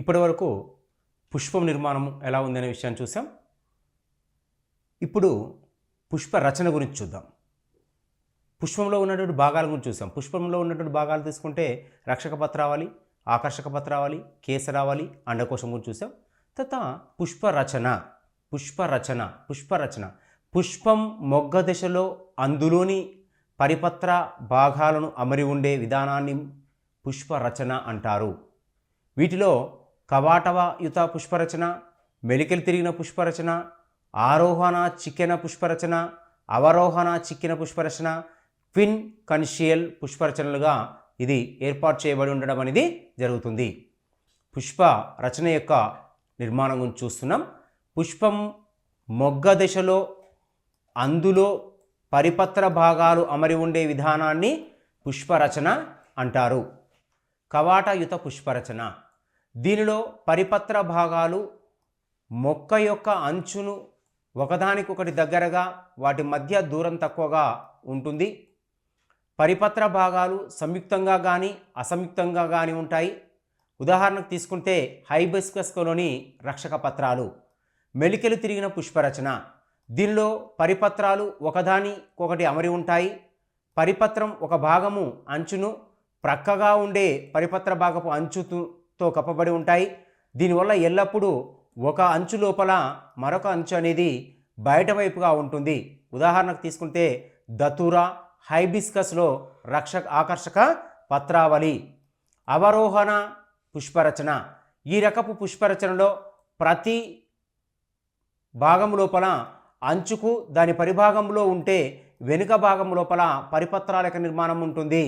ఇప్పటివరకు పుష్పం నిర్మాణం ఎలా ఉందనే విషయాన్ని చూసాం. ఇప్పుడు పుష్ప రచన గురించి చూద్దాం. పుష్పంలో ఉన్నటువంటి భాగాల గురించి చూసాం. పుష్పంలో ఉన్నటువంటి భాగాలు తీసుకుంటే రక్షక పత్రావళి, ఆకర్షక పత్రావళి, కేసరావళి, అండకోశం గురించి చూసాం. తర్వాత పుష్పరచన పుష్పం మొగ్గ దశలో అందులోని పరిపత్ర భాగాలను అమరి ఉండే విధానాన్ని పుష్పరచన అంటారు. వీటిలో కవాటవయుత పుష్పరచన, మెలికలు తిరిగిన పుష్పరచన, ఆరోహణ చిక్కిన పుష్పరచన, అవరోహణ చిక్కిన పుష్పరచన, క్విన్ కన్షియల్ పుష్పరచనలుగా ఇది ఏర్పాటు చేయబడి ఉండడం అనేది జరుగుతుంది. పుష్ప రచన యొక్క నిర్మాణం గురించి చూస్తున్నాం. పుష్పం మొగ్గ దశలో అందులో పరిపత్ర భాగాలు అమరి ఉండే విధానాన్ని పుష్పరచన అంటారు. కవాటయుత పుష్పరచన, దీనిలో పరిపత్ర భాగాలు మొక్క యొక్క అంచును ఒకదానికొకటి దగ్గరగా, వాటి మధ్య దూరం తక్కువగా ఉంటుంది. పరిపత్ర భాగాలు సంయుక్తంగా కానీ అసంయుక్తంగా కానీ ఉంటాయి. ఉదాహరణకు తీసుకుంటే హైబిస్కస్లోని రక్షక పత్రాలు. మెలికలు తిరిగిన పుష్పరచన, దీనిలో పరిపత్రాలు ఒకదానికొకటి అమరి ఉంటాయి. పరిపత్రం ఒక భాగము అంచును ప్రక్కగా ఉండే పరిపత్ర భాగపు అంచుతో కప్పబడి ఉంటాయి. దీనివల్ల ఎల్లప్పుడూ ఒక అంచు లోపల మరొక అంచు అనేది బయట వైపుగా ఉంటుంది. ఉదాహరణకు తీసుకుంటే దతురా, హైబిస్కస్లో ఆకర్షక పత్రావళి. అవరోహణ పుష్పరచన, ఈ రకపు పుష్పరచనలో ప్రతి భాగం లోపల అంచుకు దాని పరిభాగంలో ఉంటే వెనుక భాగం లోపల పరిపత్రాల యొక్క నిర్మాణం ఉంటుంది.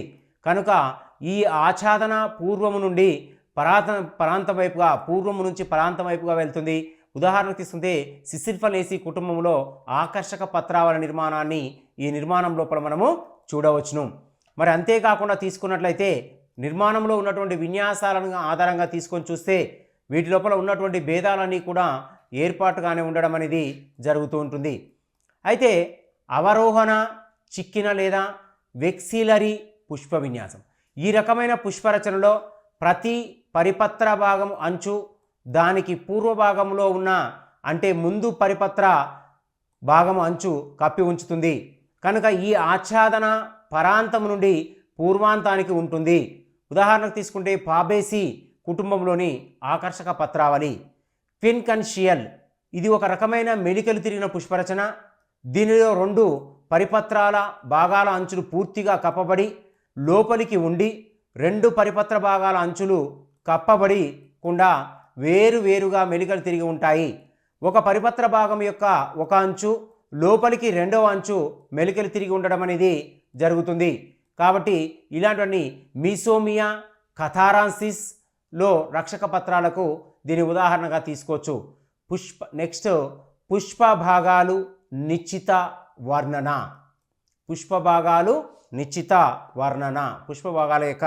కనుక ఈ ఆచ్ఛాదన పూర్వము నుండి పరాంతం వైపుగా, పూర్వము నుంచి పరాంతం వైపుగా వెళ్తుంది. ఉదాహరణకు తీసుకుంటే సిసిల్ఫనేసి కుటుంబంలో ఆకర్షక పత్రావళి నిర్మాణాన్ని ఈ నిర్మాణం లోపల మనము చూడవచ్చును. మరి అంతేకాకుండా తీసుకున్నట్లయితే నిర్మాణంలో ఉన్నటువంటి విన్యాసాలను ఆధారంగా తీసుకొని చూస్తే వీటి లోపల ఉన్నటువంటి భేదాలన్నీ కూడా ఏర్పాటుగానే ఉండడం అనేది జరుగుతూ ఉంటుంది. అయితే అవరోహణ చిక్కిన లేదా వెక్సిలరీ పుష్ప విన్యాసం, ఈ రకమైన పుష్పరచనలో ప్రతి పరిపత్ర భాగం అంచు దానికి పూర్వ భాగంలో ఉన్న, అంటే ముందు పరిపత్ర భాగం అంచు కప్పి ఉంచుతుంది. కనుక ఈ ఆచ్ఛాదన పరాంతం నుండి పూర్వాంతానికి ఉంటుంది. ఉదాహరణకు తీసుకుంటే ఫాబేసి కుటుంబంలోని ఆకర్షక పత్రావళి. క్విన్ కన్షియల్, ఇది ఒక రకమైన మెలికలు తిరిగిన పుష్పరచన. దీనిలో రెండు పరిపత్రాల భాగాల అంచులు పూర్తిగా కప్పబడి లోపలికి ఉండి, రెండు పరిపత్ర భాగాల అంచులు కప్పబడికుండా వేరువేరుగా మెలికలు తిరిగి ఉంటాయి. ఒక పరిపత్ర భాగం యొక్క ఒక అంచు లోపలికి రెండవ అంచు మెలికలు తిరిగి ఉండడం అనేది జరుగుతుంది. కాబట్టి ఇలాంటివన్నీ మీసోమియా కథారాన్సిస్లో రక్షక పత్రాలకు దీని ఉదాహరణగా తీసుకోవచ్చు. నెక్స్ట్ పుష్ప భాగాలు నిశ్చిత వర్ణన. పుష్ప భాగాలు నిశ్చిత వర్ణన, పుష్ప భాగాల యొక్క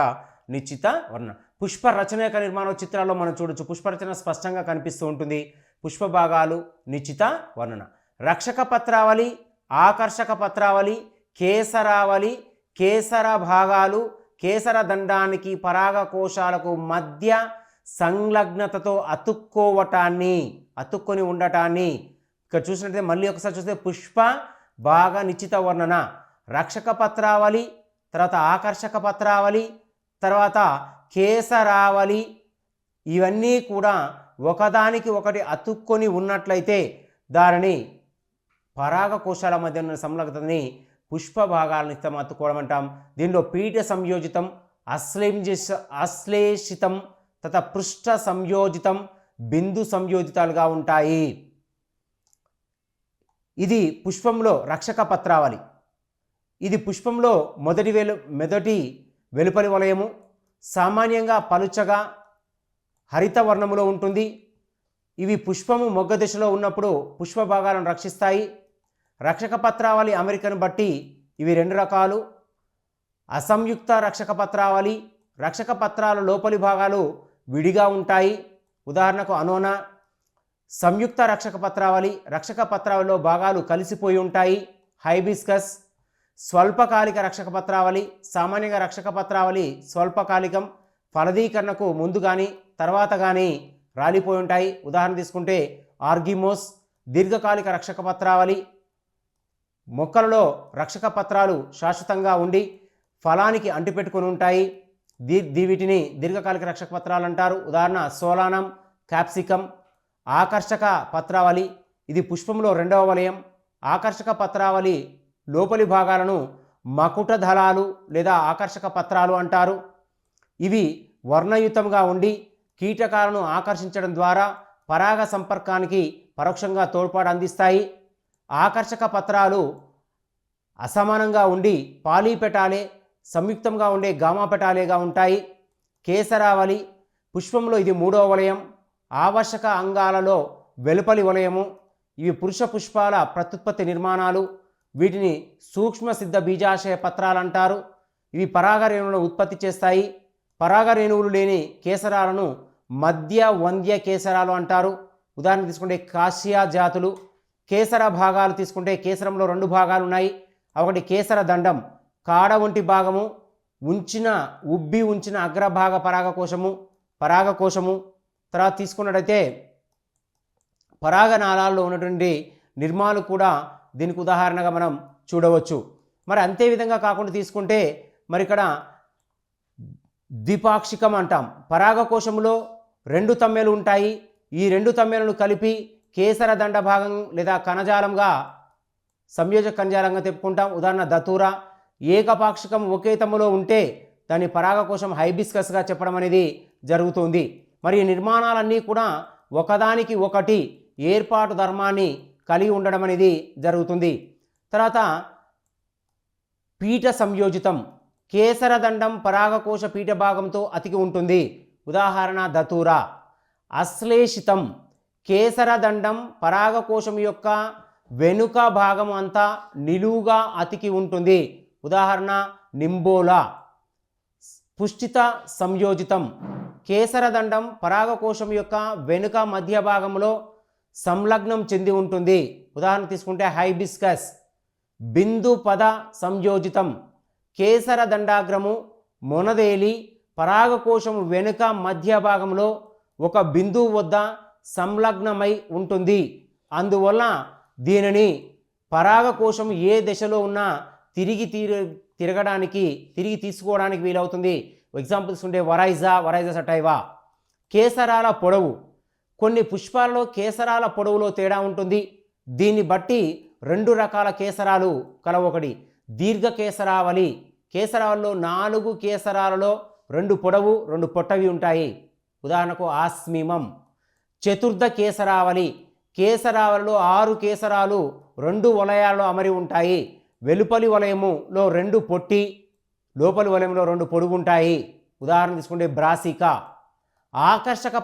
నిశ్చిత వర్ణన. పుష్ప రచన యొక్క నిర్మాణ చిత్రాల్లో మనం చూడొచ్చు. పుష్పరచన స్పష్టంగా కనిపిస్తూ ఉంటుంది. పుష్ప భాగాలు నిశ్చిత వర్ణన. రక్షక పత్రావళి, ఆకర్షక పత్రావళి, కేసరావళి, కేసర భాగాలు కేసర దండానికి పరాగ కోశాలకు మధ్య సంలగ్నతతో అతుక్కొని ఉండటాన్ని ఇక్కడ చూసినట్లయితే, మళ్ళీ ఒకసారి చూస్తే పుష్ప భాగ నిశ్చిత వర్ణన, రక్షక పత్రావళి, తర్వాత ఆకర్షక పత్రావళి, తర్వాత కేసరావళి, ఇవన్నీ కూడా ఒకదానికి ఒకటి అతుక్కొని ఉన్నట్లయితే దానిని పరాగ కోశాల మధ్య ఉన్న సంలగ్నతని పుష్ప భాగాలను అతుక్కోవడం అంటాం. దీనిలో పీఠ సంయోజితం, ఆశ్లేషితం, తత పృష్ఠ సంయోజితం, బిందు సంయోజితాలుగా ఉంటాయి. ఇది పుష్పంలో రక్షక పత్రావళి. ఇది పుష్పంలో మొదటి వెలుపలి వలయము, సామాన్యంగా పలుచగా హరిత వర్ణములో ఉంటుంది. ఇవి పుష్పము మొగ్గ దశలో ఉన్నప్పుడు పుష్ప భాగాలను రక్షిస్తాయి. రక్షక పత్రావళి అమరికను బట్టి ఇవి రెండు రకాలు. అసంయుక్త రక్షక పత్రావళి, రక్షక పత్రాల లోపలి భాగాలు విడిగా ఉంటాయి. ఉదాహరణకు అనోనా. సంయుక్త రక్షక పత్రావళి, రక్షక పత్రావళిలో భాగాలు కలిసిపోయి ఉంటాయి. హైబిస్కస్. స్వల్పకాలిక రక్షక పత్రావళి, సామాన్యంగా రక్షక పత్రావళి స్వల్పకాలికం, ఫలదీకరణకు ముందు కానీ తర్వాత కానీ రాలిపోయి ఉంటాయి. ఉదాహరణ తీసుకుంటే ఆర్గిమోస్. దీర్ఘకాలిక రక్షక పత్రావళి, మొక్కలలో రక్షక పత్రాలు శాశ్వతంగా ఉండి ఫలానికి అంటిపెట్టుకుని ఉంటాయి. వీటిని దీర్ఘకాలిక రక్షక పత్రాలు అంటారు. ఉదాహరణ సోలానం, క్యాప్సికం. ఆకర్షక పత్రావళి, ఇది పుష్పంలో రెండవ వలయం. ఆకర్షక పత్రావళి లోపలి భాగాలను మకుట దళాలు లేదా ఆకర్షక పత్రాలు అంటారు. ఇవి వర్ణయుతంగా ఉండి కీటకాలను ఆకర్షించడం ద్వారా పరాగ సంపర్కానికి పరోక్షంగా తోడ్పాటు అందిస్తాయి. ఆకర్షక పత్రాలు అసమానంగా ఉండి పాలీపెటాలే, సంయుక్తంగా ఉండే గామాపెటాలేగా ఉంటాయి. కేసరావళి, పుష్పంలో ఇది మూడవ వలయం. ఆవశ్యక అంగాలలో వెలుపలి వలయము. ఇవి పురుష పుష్పాల ప్రత్యుత్పత్తి నిర్మాణాలు. వీటిని సూక్ష్మ సిద్ధ బీజాశయ పత్రాలు అంటారు. ఇవి పరాగ రేణువులను ఉత్పత్తి చేస్తాయి. పరాగ రేణువులు లేని కేసరాలను మధ్య వంద్య కేసరాలు అంటారు. ఉదాహరణ తీసుకుంటే కాశియా జాతులు. కేసర భాగాలు తీసుకుంటే కేసరంలో రెండు భాగాలు ఉన్నాయి. ఒకటి కేసర దండం, కాడ వంటి భాగము, ఉబ్బి ఉంచిన అగ్రభాగ పరాగకోశము. తర్వాత తీసుకున్నట్టయితే పరాగనాళాల్లో ఉన్నటువంటి నిర్మాలు కూడా దీనికి ఉదాహరణగా మనం చూడవచ్చు. మరి అంతే విధంగా కాకుండా తీసుకుంటే మరి ఇక్కడ ద్విపాక్షికం అంటాం. పరాగకోశంలో రెండు తమ్మెలు ఉంటాయి. ఈ రెండు తమ్మెలను కలిపి కేసర దండ భాగం లేదా కణజాలంగా సంయోజక కణజాలంగా చెప్పుకుంటాం. ఉదాహరణ దతూరా. ఏకపాక్షికం ఒకే తమ్ములో ఉంటే దాన్ని పరాగకోశం హైబిస్కస్గా చెప్పడం అనేది జరుగుతుంది. మరి ఈ నిర్మాణాలన్నీ కూడా ఒకదానికి ఒకటి ఏర్పాటు ధర్మాన్ని కలిగి ఉండడం అనేది జరుగుతుంది. తర్వాత పీఠ సంయోజితం. కేసరదండం పరాగకోశ పీఠ భాగంతో అతికి ఉంటుంది. ఉదాహరణ దతూరా. అశ్లేషితం. కేసరదండం పరాగకోశం యొక్క వెనుక భాగం అంతా నిలువుగా అతికి ఉంటుంది. ఉదాహరణ నింబోలా. పుష్టిత సంయోజితం. కేసరదండం పరాగకోశం యొక్క వెనుక మధ్య భాగంలో సంలగ్నం చెంది ఉంటుంది. ఉదాహరణ తీసుకుంటే హైబిస్కస్. బిందు పద సంయోజితం. కేసర దండాగ్రము మొనదేలి పరాగకోశం వెనుక మధ్య భాగంలో ఒక బిందువు వద్ద సంలగ్నమై ఉంటుంది. అందువల్ల దీనిని పరాగకోశం ఏ దశలో ఉన్నా తిరిగి తీసుకోవడానికి వీలవుతుంది. ఎగ్జాంపుల్స్ ఉంటే వరైజా సటైవా. కేసరాల పొడవు. కొన్ని పుష్పాలలో కేసరాల పొడవులో తేడా ఉంటుంది. దీన్ని బట్టి రెండు రకాల కేసరాలు కలవు. ఒకటి దీర్ఘ కేసరావళి. కేసరావళిలో 4 కేసరాలలో 2 పొడవు 2 పొట్టవి ఉంటాయి. ఉదాహరణకు ఆస్మిమం. చతుర్థ కేసరావళి. కేసరావళిలో 6 కేసరాలు 2 వలయాల్లో అమరి ఉంటాయి. వెలుపలి వలయములో 2 పొట్టి, లోపలి వలయంలో 2 పొడుగు ఉంటాయి. ఉదాహరణ తీసుకుంటే బ్రాసికా. ఆకర్షక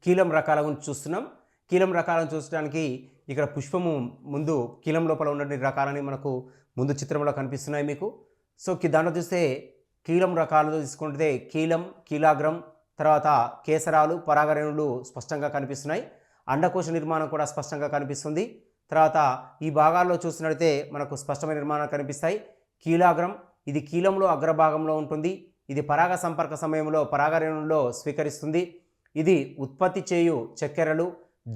కీలం రకాల గురించి చూస్తున్నాం. కీలం రకాలను చూసడానికి ఇక్కడ పుష్పము ముందు కీలం లోపల ఉన్నటువంటి రకాలని మనకు ముందు చిత్రంలో కనిపిస్తున్నాయి మీకు. సో దాంట్లో చూస్తే కీలం రకాలు తీసుకుంటే కీలం, కీలాగ్రం, తర్వాత కేసరాలు, పరాగరేణులు స్పష్టంగా కనిపిస్తున్నాయి. అండకోశ నిర్మాణం కూడా స్పష్టంగా కనిపిస్తుంది. తర్వాత ఈ భాగాల్లో చూసినట్లయితే మనకు స్పష్టమైన నిర్మాణాలు కనిపిస్తాయి. కీలాగ్రం, ఇది కీలంలో అగ్రభాగంలో ఉంటుంది. ఇది పరాగ సంపర్క సమయంలో పరాగరేణుల్లో స్వీకరిస్తుంది. ఇది ఉత్పత్తి చేయు చక్కెరలు,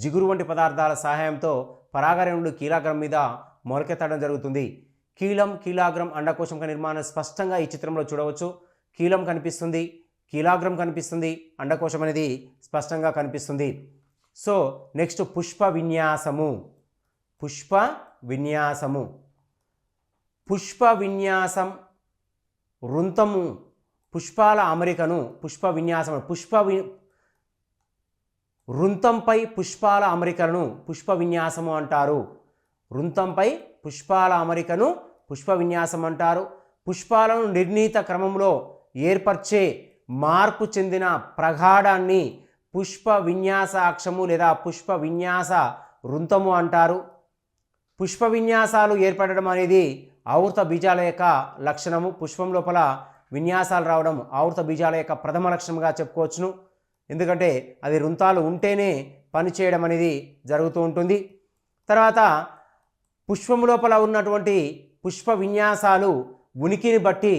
జిగురు వంటి పదార్థాల సహాయంతో పరాగరేణులు కీలాగ్రం మీద మొలకెత్తడం జరుగుతుంది. కీలం, కీలాగ్రం అండకోశం నిర్మాణం స్పష్టంగా ఈ చిత్రంలో చూడవచ్చు. కీలం కనిపిస్తుంది, కీలాగ్రం కనిపిస్తుంది, అండకోశం అనేది స్పష్టంగా కనిపిస్తుంది. సో నెక్స్ట్ పుష్ప విన్యాసము. పుష్ప విన్యాసం వృంతము పుష్పాల అమరికను వృంతంపై పుష్పాల అమరికలను పుష్ప విన్యాసము అంటారు. వృంతంపై పుష్పాల అమరికను పుష్ప విన్యాసం అంటారు. పుష్పాలను నిర్ణీత క్రమంలో ఏర్పరిచే మార్పు చెందిన ప్రగాఢాన్ని పుష్ప విన్యాస అక్షము లేదా పుష్ప విన్యాస వృంతము అంటారు. పుష్ప విన్యాసాలు ఏర్పడడం అనేది ఆవృత బీజాల యొక్క లక్షణము. పుష్పం లోపల విన్యాసాలు రావడం ఆవృత బీజాల యొక్క ప్రథమ లక్షణంగా చెప్పుకోవచ్చును. ఎందుకంటే అది వృంతాలు ఉంటేనే పనిచేయడం అనేది జరుగుతూ ఉంటుంది. తర్వాత పుష్పం లోపల ఉన్నటువంటి పుష్ప విన్యాసాలు ఉనికిని బట్టి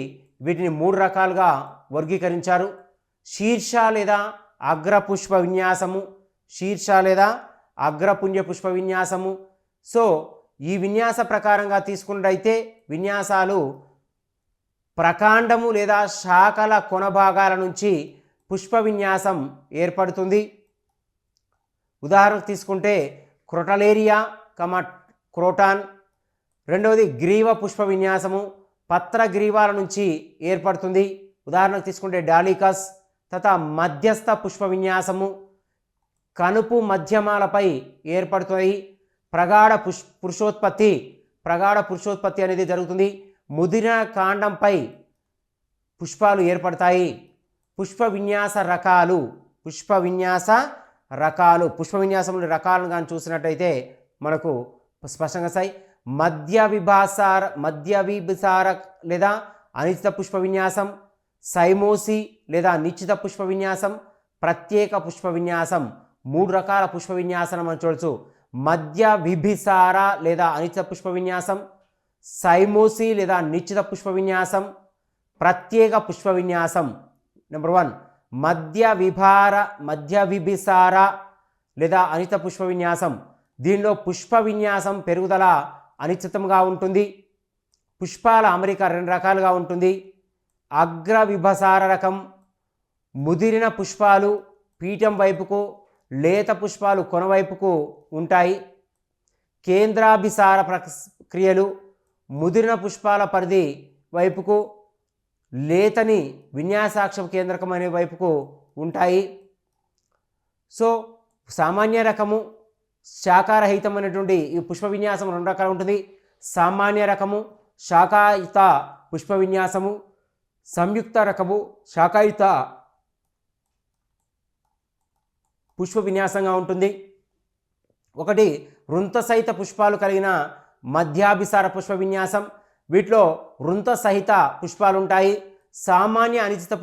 వీటిని 3 రకాలుగా వర్గీకరించారు. శీర్ష లేదా అగ్రపుష్ప విన్యాసము, శీర్ష లేదా అగ్రపుంజ పుష్ప విన్యాసము. సో ఈ విన్యాస ప్రకారంగా తీసుకున్నట్టయితే విన్యాసాలు ప్రకాండము లేదా శాఖల కొన భాగాల నుంచి పుష్ప విన్యాసం ఏర్పడుతుంది. ఉదాహరణకు తీసుకుంటే క్రోటలేరియా క్రోటాన్. రెండవది గ్రీవ పుష్ప విన్యాసము పత్ర గ్రీవాల నుంచి ఏర్పడుతుంది. ఉదాహరణకు తీసుకుంటే డాలికస్. తత మధ్యస్థ పుష్ప విన్యాసము కనుపు మధ్యమాలపై ఏర్పడుతాయి. ప్రగాఢ పురుషోత్పత్తి అనేది జరుగుతుంది. ముదిరిన కాండంపై పుష్పాలు ఏర్పడతాయి. పుష్ప విన్యాస రకాలు పుష్ప విన్యాసంలో రకాలను కానీ చూసినట్టయితే మనకు స్పష్టంగా వస్తాయి. మధ్య విభిసార లేదా అనిశ్చిత పుష్ప విన్యాసం, సైమోసి లేదా నిశ్చిత పుష్ప విన్యాసం, ప్రత్యేక పుష్ప విన్యాసం. 3 రకాల పుష్ప విన్యాసం మనం చూడవచ్చు. మధ్య విభిసార లేదా అనిశ్చిత పుష్ప విన్యాసం, సైమోసి లేదా నిశ్చిత పుష్ప విన్యాసం, ప్రత్యేక పుష్ప విన్యాసం. నెంబర్ 1 మధ్య విభిసార లేదా అనిశ్చిత పుష్ప విన్యాసం. దీనిలో పుష్ప విన్యాసం పెరుగుదల అనిశ్చితంగా ఉంటుంది. పుష్పాల అమరిక 2 రకాలుగా ఉంటుంది. అగ్ర విభసార రకం ముదిరిన పుష్పాలు పీఠం వైపుకు, లేత పుష్పాలు కొనవైపుకు ఉంటాయి. కేంద్రాభిసార ప్రక్రియలు ముదిరిన పుష్పాల పరిధి వైపుకు, లేతని విన్యాసాక్షం కేంద్రకమైన వైపుకు ఉంటాయి. సో సామాన్య రకము, శాఖారహితమైనటువంటి ఈ పుష్ప విన్యాసం 2 రకాలు ఉంటుంది. సామాన్య రకము శాఖాయుత పుష్ప విన్యాసము, సంయుక్త రకము శాఖాయుత పుష్ప విన్యాసంగా ఉంటుంది. ఒకటి వృంత సహిత పుష్పాలు కలిగిన మధ్యాభిసార పుష్ప విన్యాసం. వీటిలో వృంత సహిత పుష్పాలు ఉంటాయి. సామాన్య అనిశ్చిత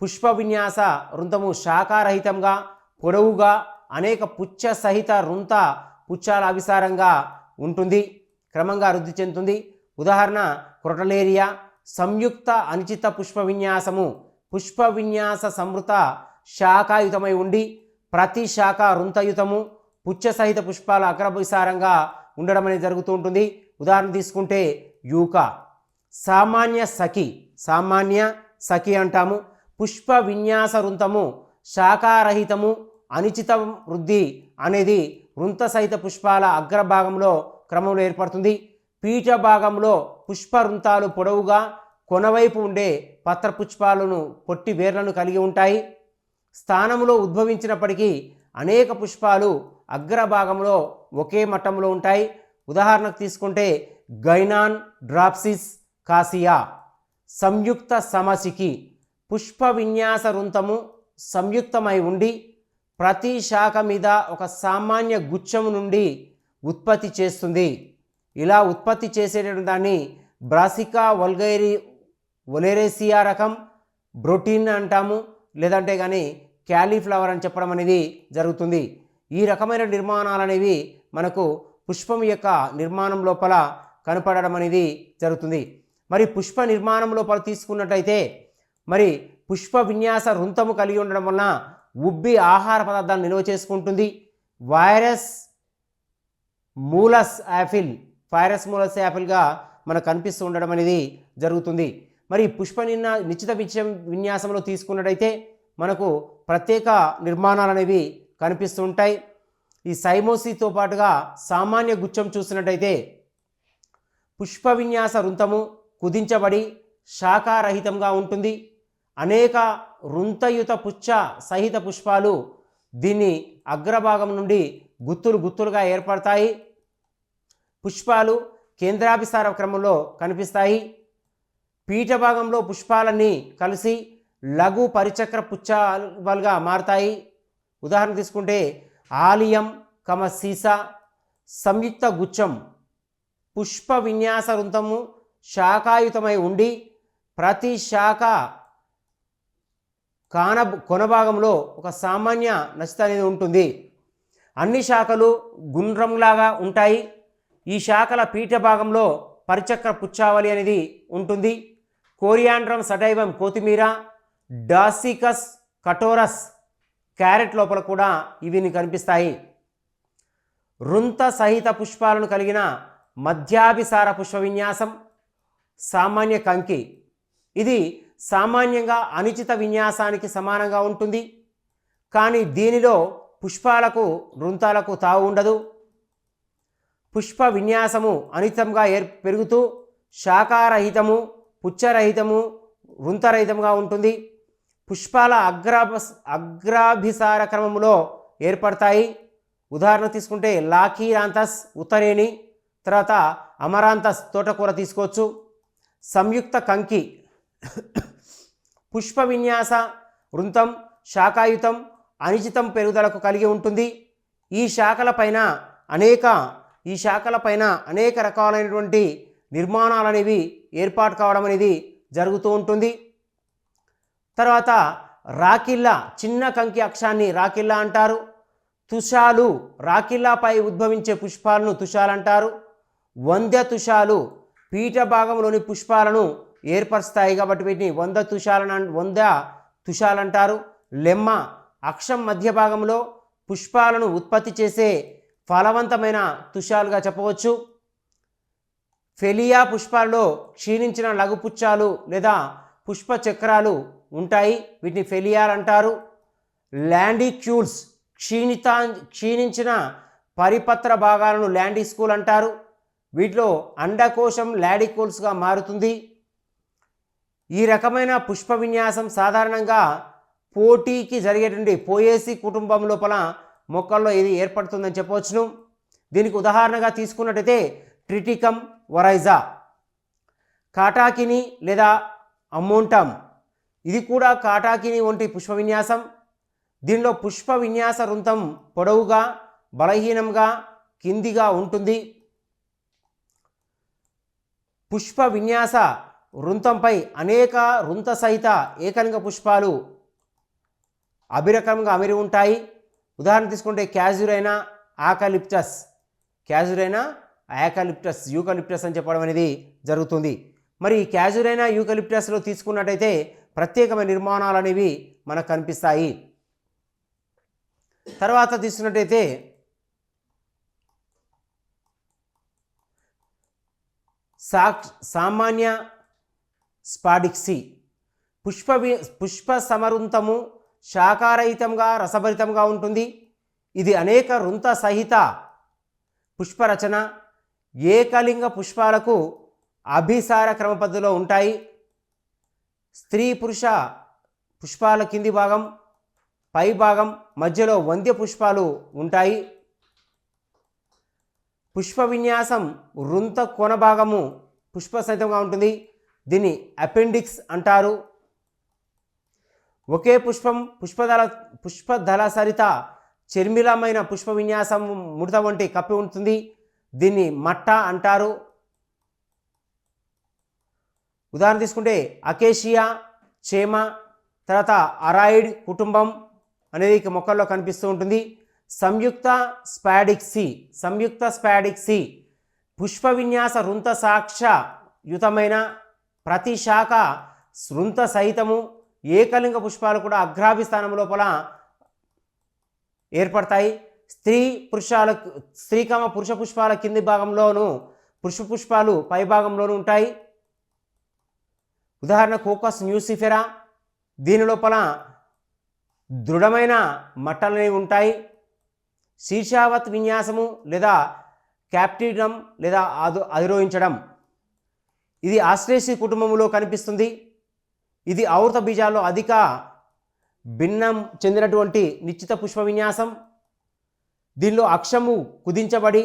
పుష్ప విన్యాస వృంతము శాఖారహితంగా పొడవుగా అనేక పుచ్చ సహిత వృంత పుచ్చాల అభిసారంగా ఉంటుంది, క్రమంగా వృద్ధి చెందుతుంది. ఉదాహరణ క్రోటలేరియా. సంయుక్త అనిశ్చిత పుష్ప విన్యాసము పుష్ప విన్యాస సమృత శాఖాయుతమై ఉండి ప్రతి శాఖ వృంతయుతము పుచ్చ సహిత పుష్పాల అగ్రభిసారంగా ఉండడం అనేది జరుగుతూ ఉంటుంది. ఉదాహరణ తీసుకుంటే యూకా. సామాన్య సఖి అంటాము. పుష్ప విన్యాస వృంతము శాఖారహితము, అనిశ్చిత వృద్ధి అనేది వృంత సహిత పుష్పాల అగ్రభాగంలో క్రమంలో ఏర్పడుతుంది. పీఠ భాగంలో పుష్ప వృంతాలు పొడవుగా కొనవైపు ఉండే పత్ర పుష్పాలను పొట్టి వేర్లను కలిగి ఉంటాయి. స్థానంలో ఉద్భవించినప్పటికీ అనేక పుష్పాలు అగ్రభాగంలో ఒకే మట్టంలో ఉంటాయి. ఉదాహరణకు తీసుకుంటే గైనాన్ డ్రాప్సిస్ కాసియా. సంయుక్త సమశిఖి పుష్ప విన్యాస వృంతము సంయుక్తమై ఉండి ప్రతి శాఖ మీద ఒక సామాన్య గుచ్చము నుండి ఉత్పత్తి చేస్తుంది. ఇలా ఉత్పత్తి చేసేటటువంటి దాన్ని బ్రాసికా ఒలేరేసియా రకం, బ్రోటీన్ అంటాము, లేదంటే కానీ క్యాలీఫ్లవర్ అని చెప్పడం అనేది జరుగుతుంది. ఈ రకమైన నిర్మాణాలు అనేవి మనకు పుష్పం యొక్క నిర్మాణం లోపల కనపడడం అనేది జరుగుతుంది. మరి పుష్ప నిర్మాణం లోపల తీసుకున్నట్టయితే మరి పుష్ప విన్యాస వృంతము కలిగి ఉండడం వలన ఉబ్బి ఆహార పదార్థాలను నిల్వ చేసుకుంటుంది. ఫైరస్ మూలస్ యాపిల్గా మనకు కనిపిస్తూ ఉండడం అనేది జరుగుతుంది. మరి పుష్ప నిశ్చిత విన్యాసంలో తీసుకున్నట్టయితే మనకు ప్రత్యేక నిర్మాణాలు అనేవి కనిపిస్తూ ఉంటాయి. ఈ సైమోసితో పాటుగా సామాన్య గుచ్చం చూసినట్టయితే పుష్ప విన్యాస వృంతము కుదించబడి శాఖారహితంగా ఉంటుంది. అనేక వృంతయుత పుచ్చ సహిత పుష్పాలు దీన్ని అగ్రభాగం నుండి గుత్తులుగా ఏర్పడతాయి. పుష్పాలు కేంద్రాభిసార క్రమంలో కనిపిస్తాయి. పీఠ భాగంలో పుష్పాలన్నీ కలిసి లఘు పరిచక్ర పుచ్చాలుగా మారతాయి. ఉదాహరణ తీసుకుంటే ఆలియం సీసా. సంయుక్త గుచ్చం పుష్ప విన్యాస వృంతము శాఖాయుతమై ఉండి ప్రతి శాఖ కొనభాగంలో ఒక సామాన్య నచిత అనేది ఉంటుంది. అన్ని శాఖలు గుండ్రంలాగా ఉంటాయి. ఈ శాఖల పీఠ భాగంలో పరిచక్ర పుచ్చావళి అనేది ఉంటుంది. కోరియాండ్రం సటైవం కొత్తిమీర, డాసికస్ కటోరస్, క్యారెట్ లోపల కూడా ఇవి కనిపిస్తాయి. వృంత సహిత పుష్పాలను కలిగిన మధ్యాభిసార పుష్ప విన్యాసం సామాన్య కంకి. ఇది సామాన్యంగా అనిశ్చిత విన్యాసానికి సమానంగా ఉంటుంది, కానీ దీనిలో పుష్పాలకు వృంతాలకు తావు ఉండదు. పుష్ప విన్యాసము అనితంగా పెరుగుతూ శాఖారహితము, పుచ్చరహితము, వృంతరహితంగా ఉంటుంది. పుష్పాల అగ్రాభిసార క్రమంలో ఏర్పడతాయి. ఉదాహరణ తీసుకుంటే లాకీరాంతస్ ఉత్తరేణి, తర్వాత అమరాంతస్ తోటకూర తీసుకోవచ్చు. సంయుక్త కంకి పుష్ప విన్యాస వృంతం శాఖాయుతం అనిశ్చితం పెరుగుదలకు కలిగి ఉంటుంది. ఈ శాఖలపైన అనేక రకాలైనటువంటి నిర్మాణాలు అనేవి ఏర్పాటు కావడం అనేది జరుగుతూ ఉంటుంది. తర్వాత రాకిల్లా, చిన్న కంకి అక్షాన్ని రాకిల్లా అంటారు. తుషాలు, రాకిల్లాపై ఉద్భవించే పుష్పాలను తుషాలు అంటారు. వంద్య తుషాలు పీఠ భాగంలోని పుష్పాలను ఏర్పరుస్తాయి కాబట్టి వీటిని వంద్య తుషాలు అంటారు. లెమ్మ, అక్షం మధ్య భాగంలో పుష్పాలను ఉత్పత్తి చేసే ఫలవంతమైన తుషాలుగా చెప్పవచ్చు. ఫెలియా పుష్పాలలో క్షీణించిన లఘుపుచ్చాలు లేదా పుష్ప చక్రాలు ఉంటాయి, వీటిని ఫెలియాలు అంటారు. ల్యాండిక్యూల్స్, క్షీణించిన పరిపత్ర భాగాలను ల్యాండిస్కూల్ అంటారు. వీటిలో అండకోశం లాడికోల్స్గా మారుతుంది. ఈ రకమైన పుష్ప విన్యాసం సాధారణంగా పోటీకి జరిగేటువంటి పోయేసి కుటుంబం లోపల మొక్కల్లో ఇది ఏర్పడుతుందని చెప్పవచ్చును. దీనికి ఉదాహరణగా తీసుకున్నట్టయితే ట్రిటికమ్ వరైజా, కాటాకిని లేదా అమ్మోంటమ్, ఇది కూడా కాటాకిని వంటి పుష్ప విన్యాసం. దీనిలో పుష్ప విన్యాస వృంతం పొడవుగా, బలహీనంగా, కిందిగా ఉంటుంది. పుష్ప విన్యాస వృంతంపై అనేక వృంత సహిత ఏకలింగ పుష్పాలు అభిరకంగా అమిరి ఉంటాయి. ఉదాహరణ తీసుకుంటే క్యాజురైనా ఆకాలిప్టస్, యూకలిప్టస్ అని చెప్పడం అనేది జరుగుతుంది. మరి ఈ క్యాజురైనా యూకలిప్టస్లో తీసుకున్నట్టయితే ప్రత్యేకమైన నిర్మాణాలు అనేవి మనకు కనిపిస్తాయి. తర్వాత తీసుకున్నట్టయితే సామాన్య స్పాడిక్సీ, పుష్ప సమరుంతము శాఖారహితంగా రసభరితంగా ఉంటుంది. ఇది అనేక వృంత సహిత పుష్పరచన, ఏకలింగ పుష్పాలకు అభిసార క్రమ పద్ధతిలో ఉంటాయి. స్త్రీ పురుష పుష్పాల కింది భాగం, పై భాగం మధ్యలో వంద్య పుష్పాలు ఉంటాయి. పుష్ప విన్యాసం వృంత కొన భాగము పుష్ప సహితంగా ఉంటుంది, దీన్ని అపెండిక్స్ అంటారు. ఒకే పుష్పదళ సరిత చర్మిలమైన పుష్ప విన్యాసం ముడత వంటి కప్పి ఉంటుంది, దీన్ని మట్ట అంటారు. ఉదాహరణ తీసుకుంటే అకేషియా, చేమ, తర్వాత అరాయిడ్ కుటుంబం అనేది మొక్కల్లో కనిపిస్తూ ఉంటుంది. సంయుక్త స్పాడిక్సీ పుష్ప విన్యాస వృంత సాక్ష్యయుతమైన ప్రతి శాఖ వృంత సహితము, ఏకలింగ పుష్పాలు కూడా అగ్రాభి స్థానం లోపల ఏర్పడతాయి. స్త్రీకామ పురుష పుష్పాల కింది భాగంలోనూ పుష్పాలు పై భాగంలోనూ ఉంటాయి. ఉదాహరణ కోకస్ న్యూసిఫెరా, దీని లోపల దృఢమైన మట్టలనేవి ఉంటాయి. శీర్షావత్ విన్యాసము లేదా క్యాప్టిడం లేదా అధిరోహించడం, ఇది ఆస్ట్రేసి కుటుంబంలో కనిపిస్తుంది. ఇది ఆవృత బీజాల్లో అధిక భిన్నం చెందినటువంటి నిశ్చిత పుష్ప విన్యాసం. దీనిలో అక్షము కుదించబడి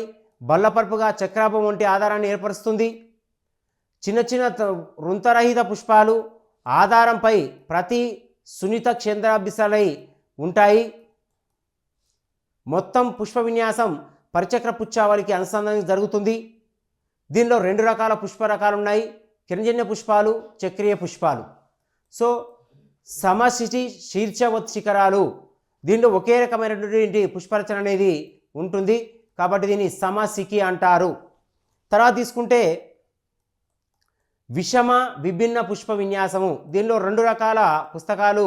బల్లపరుపుగా చక్రాభం వంటి ఆధారాన్ని ఏర్పరుస్తుంది. చిన్న చిన్న వృంతరహిత పుష్పాలు ఆధారంపై ప్రతి సున్నిత కేంద్రాభిసాలై ఉంటాయి. మొత్తం పుష్ప విన్యాసం పరిచక్ర పుచ్చావళికి అనుసంధానం జరుగుతుంది. దీనిలో 2 రకాల పుష్ప రకాలు ఉన్నాయి, కిరణజన్య పుష్పాలు, చక్రీయ పుష్పాలు. సో సమశిటి శీర్షవత్ శిఖరాలు, దీనిలో ఒకే రకమైనటువంటి పుష్పరచన అనేది ఉంటుంది కాబట్టి దీన్ని సమశిఖి అంటారు. తర్వాత తీసుకుంటే విషమ విభిన్న పుష్ప విన్యాసము, దీనిలో 2 రకాల పుస్తకాలు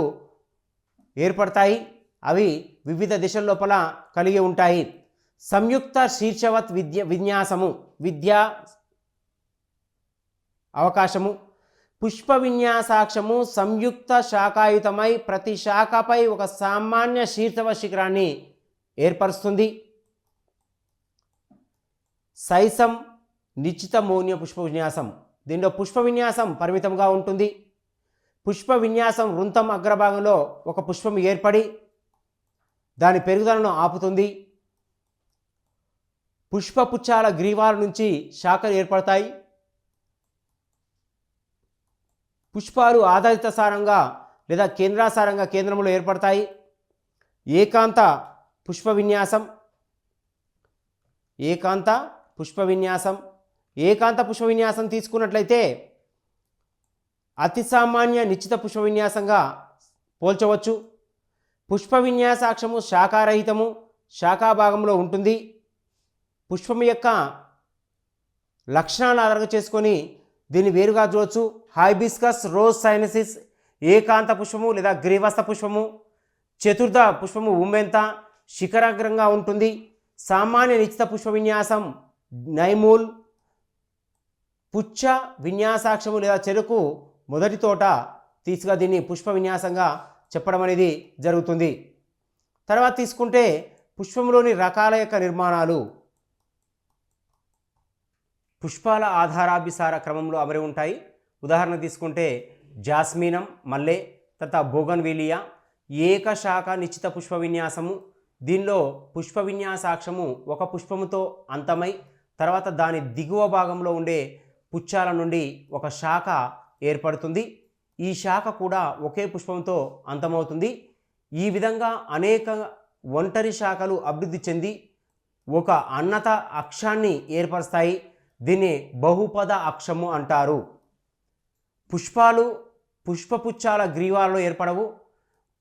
ఏర్పడతాయి. అవి వివిధ దిశల లోపల కలిగి ఉంటాయి. సంయుక్త శీర్షవత్ విన్యాసము విద్యా అవకాశము. పుష్ప విన్యాసాక్షము సంయుక్త శాఖాయుతమై ప్రతి శాఖపై ఒక సామాన్య శీర్షవ శిఖరాన్ని ఏర్పరుస్తుంది. సైసం నిశ్చిత మౌన్య పుష్ప విన్యాసం. దీనిలో పుష్ప విన్యాసం పరిమితంగా ఉంటుంది. పుష్ప విన్యాసం వృంతం అగ్రభాగంలో ఒక పుష్పం ఏర్పడి దాని పెరుగుదలను ఆపుతుంది. పుష్పపుచ్చాల గ్రీవాల నుంచి శాఖలు ఏర్పడతాయి. పుష్పాలు ఆధారిత సారంగా లేదా కేంద్రాసారంగా కేంద్రంలో ఏర్పడతాయి. ఏకాంత పుష్ప విన్యాసం. ఏకాంత పుష్ప విన్యాసం. ఏకాంత పుష్ప విన్యాసం తీసుకున్నట్లయితే అతి సామాన్య నిశ్చిత పుష్ప విన్యాసంగా పోల్చవచ్చు. పుష్ప విన్యాసాక్షము శాఖారహితము శాఖాభాగంలో ఉంటుంది. పుష్పం యొక్క లక్షణాలను ఆధారంగా చేసుకొని దీన్ని వేరుగా చూడవచ్చు. హైబిస్కస్, రోజ్ సైనసిస్ ఏకాంత పుష్పము లేదా గ్రీవస్థ పుష్పము. చతుర్థ పుష్పము ఉమ్మెంత శిఖరాగ్రంగా ఉంటుంది. సామాన్య నిశ్చిత పుష్ప విన్యాసం నైమూల్. పుచ్చ విన్యాసాక్షము లేదా చెరుకు మొదటి తోట తీసుగా దీన్ని పుష్ప విన్యాసంగా చెప్పడం అనేది జరుగుతుంది. తర్వాత తీసుకుంటే పుష్పంలోని రకాల యొక్క నిర్మాణాలు పుష్పాల ఆధారాభిసార క్రమంలో అమరి ఉంటాయి. ఉదాహరణ తీసుకుంటే జాస్మినం మల్లె, తర్వాత బోగన్విలియా ఏకశాఖ నిశ్చిత పుష్ప విన్యాసము. దీనిలో పుష్ప విన్యాసాక్షము ఒక పుష్పముతో అంతమై తర్వాత దాని దిగువ భాగంలో ఉండే పుచ్చాల నుండి ఒక శాఖ ఏర్పడుతుంది. ఈ శాఖ కూడా ఒకే పుష్పంతో అంతమవుతుంది. ఈ విధంగా అనేక ఒంటరి శాఖలు అభివృద్ధి చెంది ఒక అన్నత అక్షాన్ని ఏర్పరుస్తాయి. దీన్ని బహుపద అక్షము అంటారు. పుష్పాలు పుష్పపుచ్చాల గ్రీవాలలో ఏర్పడవు.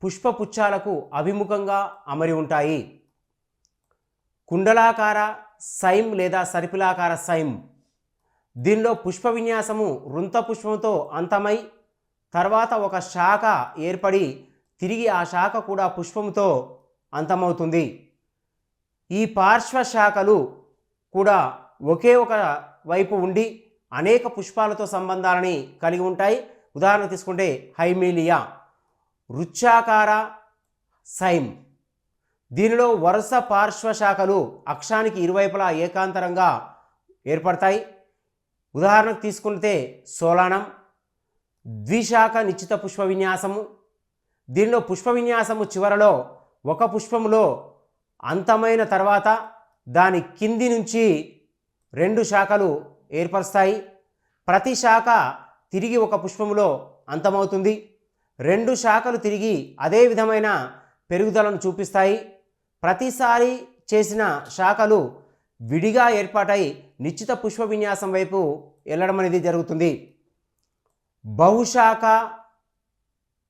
పుష్పపుచ్చాలకు అభిముఖంగా అమరి ఉంటాయి. కుండలాకార సైమ్ లేదా సర్పిలాకార సైమ్. దీనిలో పుష్ప విన్యాసము వృంత పుష్పంతో అంతమై తర్వాత ఒక శాఖ ఏర్పడి తిరిగి ఆ శాఖ కూడా పుష్పంతో అంతమవుతుంది. ఈ పార్శ్వ శాఖలు కూడా ఒకే ఒక వైపు ఉండి అనేక పుష్పాలతో సంబంధాలని కలిగి ఉంటాయి. ఉదాహరణ తీసుకుంటే హైమీలియా వృచ్చాకార సైమ్. దీనిలో వరుస పార్శ్వ శాఖలు అక్షానికి ఇరువైపులా ఏకాంతరంగా ఏర్పడతాయి. ఉదాహరణకు తీసుకుంటే సోలానం ద్విశాఖ నిశ్చిత పుష్ప విన్యాసము. దీనిలో పుష్ప విన్యాసము చివరలో ఒక పుష్పములో అంతమైన తర్వాత దాని కింది నుంచి రెండు శాఖలు ఏర్పరుస్తాయి. ప్రతి శాఖ తిరిగి ఒక పుష్పములో అంతమవుతుంది. రెండు శాఖలు తిరిగి అదే విధమైన పెరుగుదలను చూపిస్తాయి. ప్రతిసారి చేసిన శాఖలు విడిగా ఏర్పాటై నిశ్చిత పుష్ప విన్యాసం వైపు వెళ్ళడం అనేది జరుగుతుంది. బహుశాఖ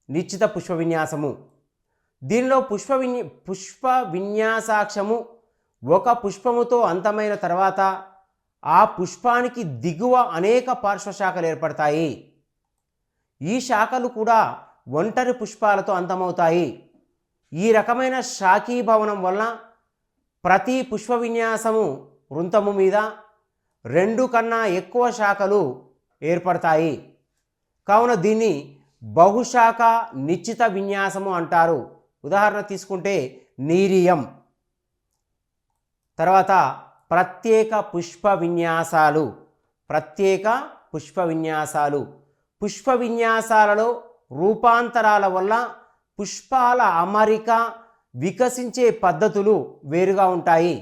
నిశ్చిత పుష్ప విన్యాసము. దీనిలో పుష్ప విన్యాసాక్షము ఒక పుష్పముతో అంతమైన తర్వాత ఆ పుష్పానికి దిగువ అనేక పార్శ్వ శాఖలు ఏర్పడతాయి. ఈ శాఖలు కూడా ఒంటరి పుష్పాలతో అంతమవుతాయి. ఈ రకమైన శాఖీభవనం వలన ప్రతి పుష్ప విన్యాసము వృంతము మీద 2 కన్నా ఎక్కువ శాఖలు ఏర్పడతాయి. కావున దీన్ని బహుశాఖ నిశ్చిత విన్యాసము అంటారు. ఉదాహరణ తీసుకుంటే నీరియం. తర్వాత ప్రత్యేక పుష్ప విన్యాసాలు. ప్రత్యేక పుష్ప విన్యాసాలు. పుష్ప విన్యాసాలలో రూపాంతరాల వల్ల పుష్పాల అమరిక వికసించే పద్ధతులు వేరుగా ఉంటాయి.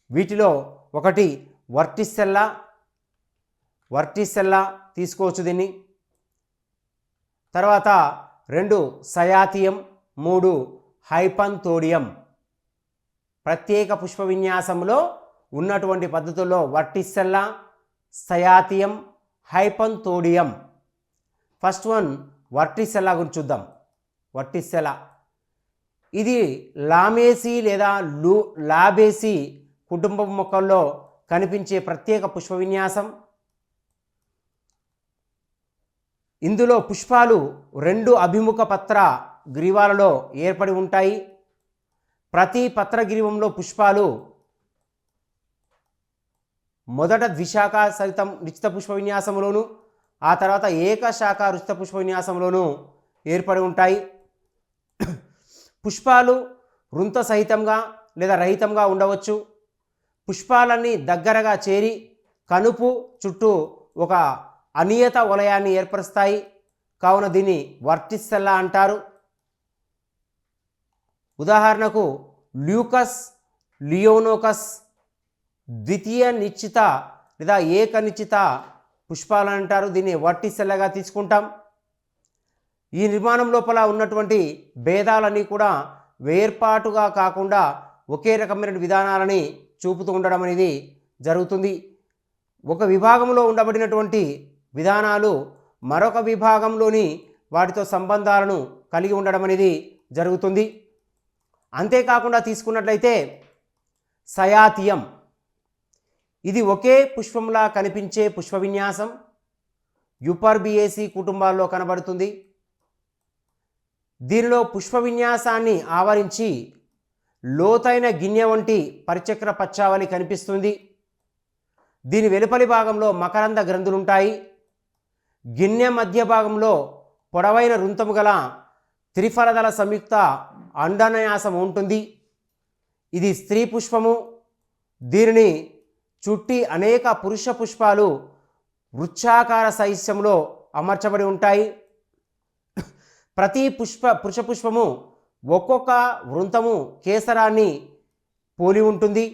వీటిలో ఒకటి వర్టిసెల్లా తీసుకోవచ్చు దీన్ని. తర్వాత 2 సయాతియం, 3 హైపంతోడియం. ప్రత్యేక పుష్ప విన్యాసంలో ఉన్నటువంటి పద్ధతుల్లో వర్టిసెల్లా, సయాతియం, హైపంతోడియం. ఫస్ట్ వన్ వర్టిసెల్లా గురించి చూద్దాం. వర్టిసెల్లా ఇది లామేసి లేదా లాబేసి కుటుంబ మొక్కల్లో కనిపించే ప్రత్యేక పుష్ప విన్యాసం. ఇందులో పుష్పాలు 2 అభిముఖ పత్ర గ్రీవాలలో ఏర్పడి ఉంటాయి. ప్రతి పత్రగ్రీవంలో పుష్పాలు మొదట ద్విశాఖ సహితం నిశ్చిత పుష్ప విన్యాసంలోను, ఆ తర్వాత ఏకశాఖ రుచిత పుష్ప విన్యాసంలోను ఏర్పడి ఉంటాయి. పుష్పాలు వృంత సహితంగా లేదా రహితంగా ఉండవచ్చు. పుష్పాలన్నీ దగ్గరగా చేరి కనుపు చుట్టూ ఒక అనియత వలయాన్ని ఏర్పరుస్తాయి. కావున దీన్ని వర్టిసెల్లా అంటారు. ఉదాహరణకు ల్యూకస్, లియోనోకస్ ద్వితీయ నిశ్చిత లేదా ఏకనిశ్చిత పుష్పాలు అంటారు. దీన్ని వర్టిసెల్లాగా తీసుకుంటాం. ఈ నిర్మాణం లోపల ఉన్నటువంటి భేదాలన్నీ కూడా వేర్పాటుగా కాకుండా ఒకే రకమైన విధానాలని చూపుతూ ఉండడం అనేది జరుగుతుంది. ఒక విభాగంలో ఉండబడినటువంటి విధానాలు మరొక విభాగంలోని వాటితో సంబంధాలను కలిగి ఉండడం అనేది జరుగుతుంది. అంతేకాకుండా తీసుకున్నట్లయితే సయాతియం, ఇది ఒకే పుష్పంలా కనిపించే పుష్ప విన్యాసం. యుపర్బియేసి కుటుంబాల్లో కనబడుతుంది. దీనిలో పుష్ప విన్యాసాన్ని ఆవరించి లోతైన గిన్నె వంటి పరిచక్ర పచ్చావలి కనిపిస్తుంది. దీని వెలుపలి భాగంలో మకరంద గ్రంథులుంటాయి. గిన్నె మధ్య భాగంలో పొడవైన రుంతము గల త్రిఫలదళ సంయుక్త అండన్యాసం ఉంటుంది. ఇది స్త్రీ పుష్పము. దీనిని చుట్టి అనేక పురుష పుష్పాలు వృక్షాకార సైస్యంలో అమర్చబడి ఉంటాయి. ప్రతి పురుష పుష్పము ఒక్కొక్క వృంతము కేసరాన్ని పోలి ఉంటుంది.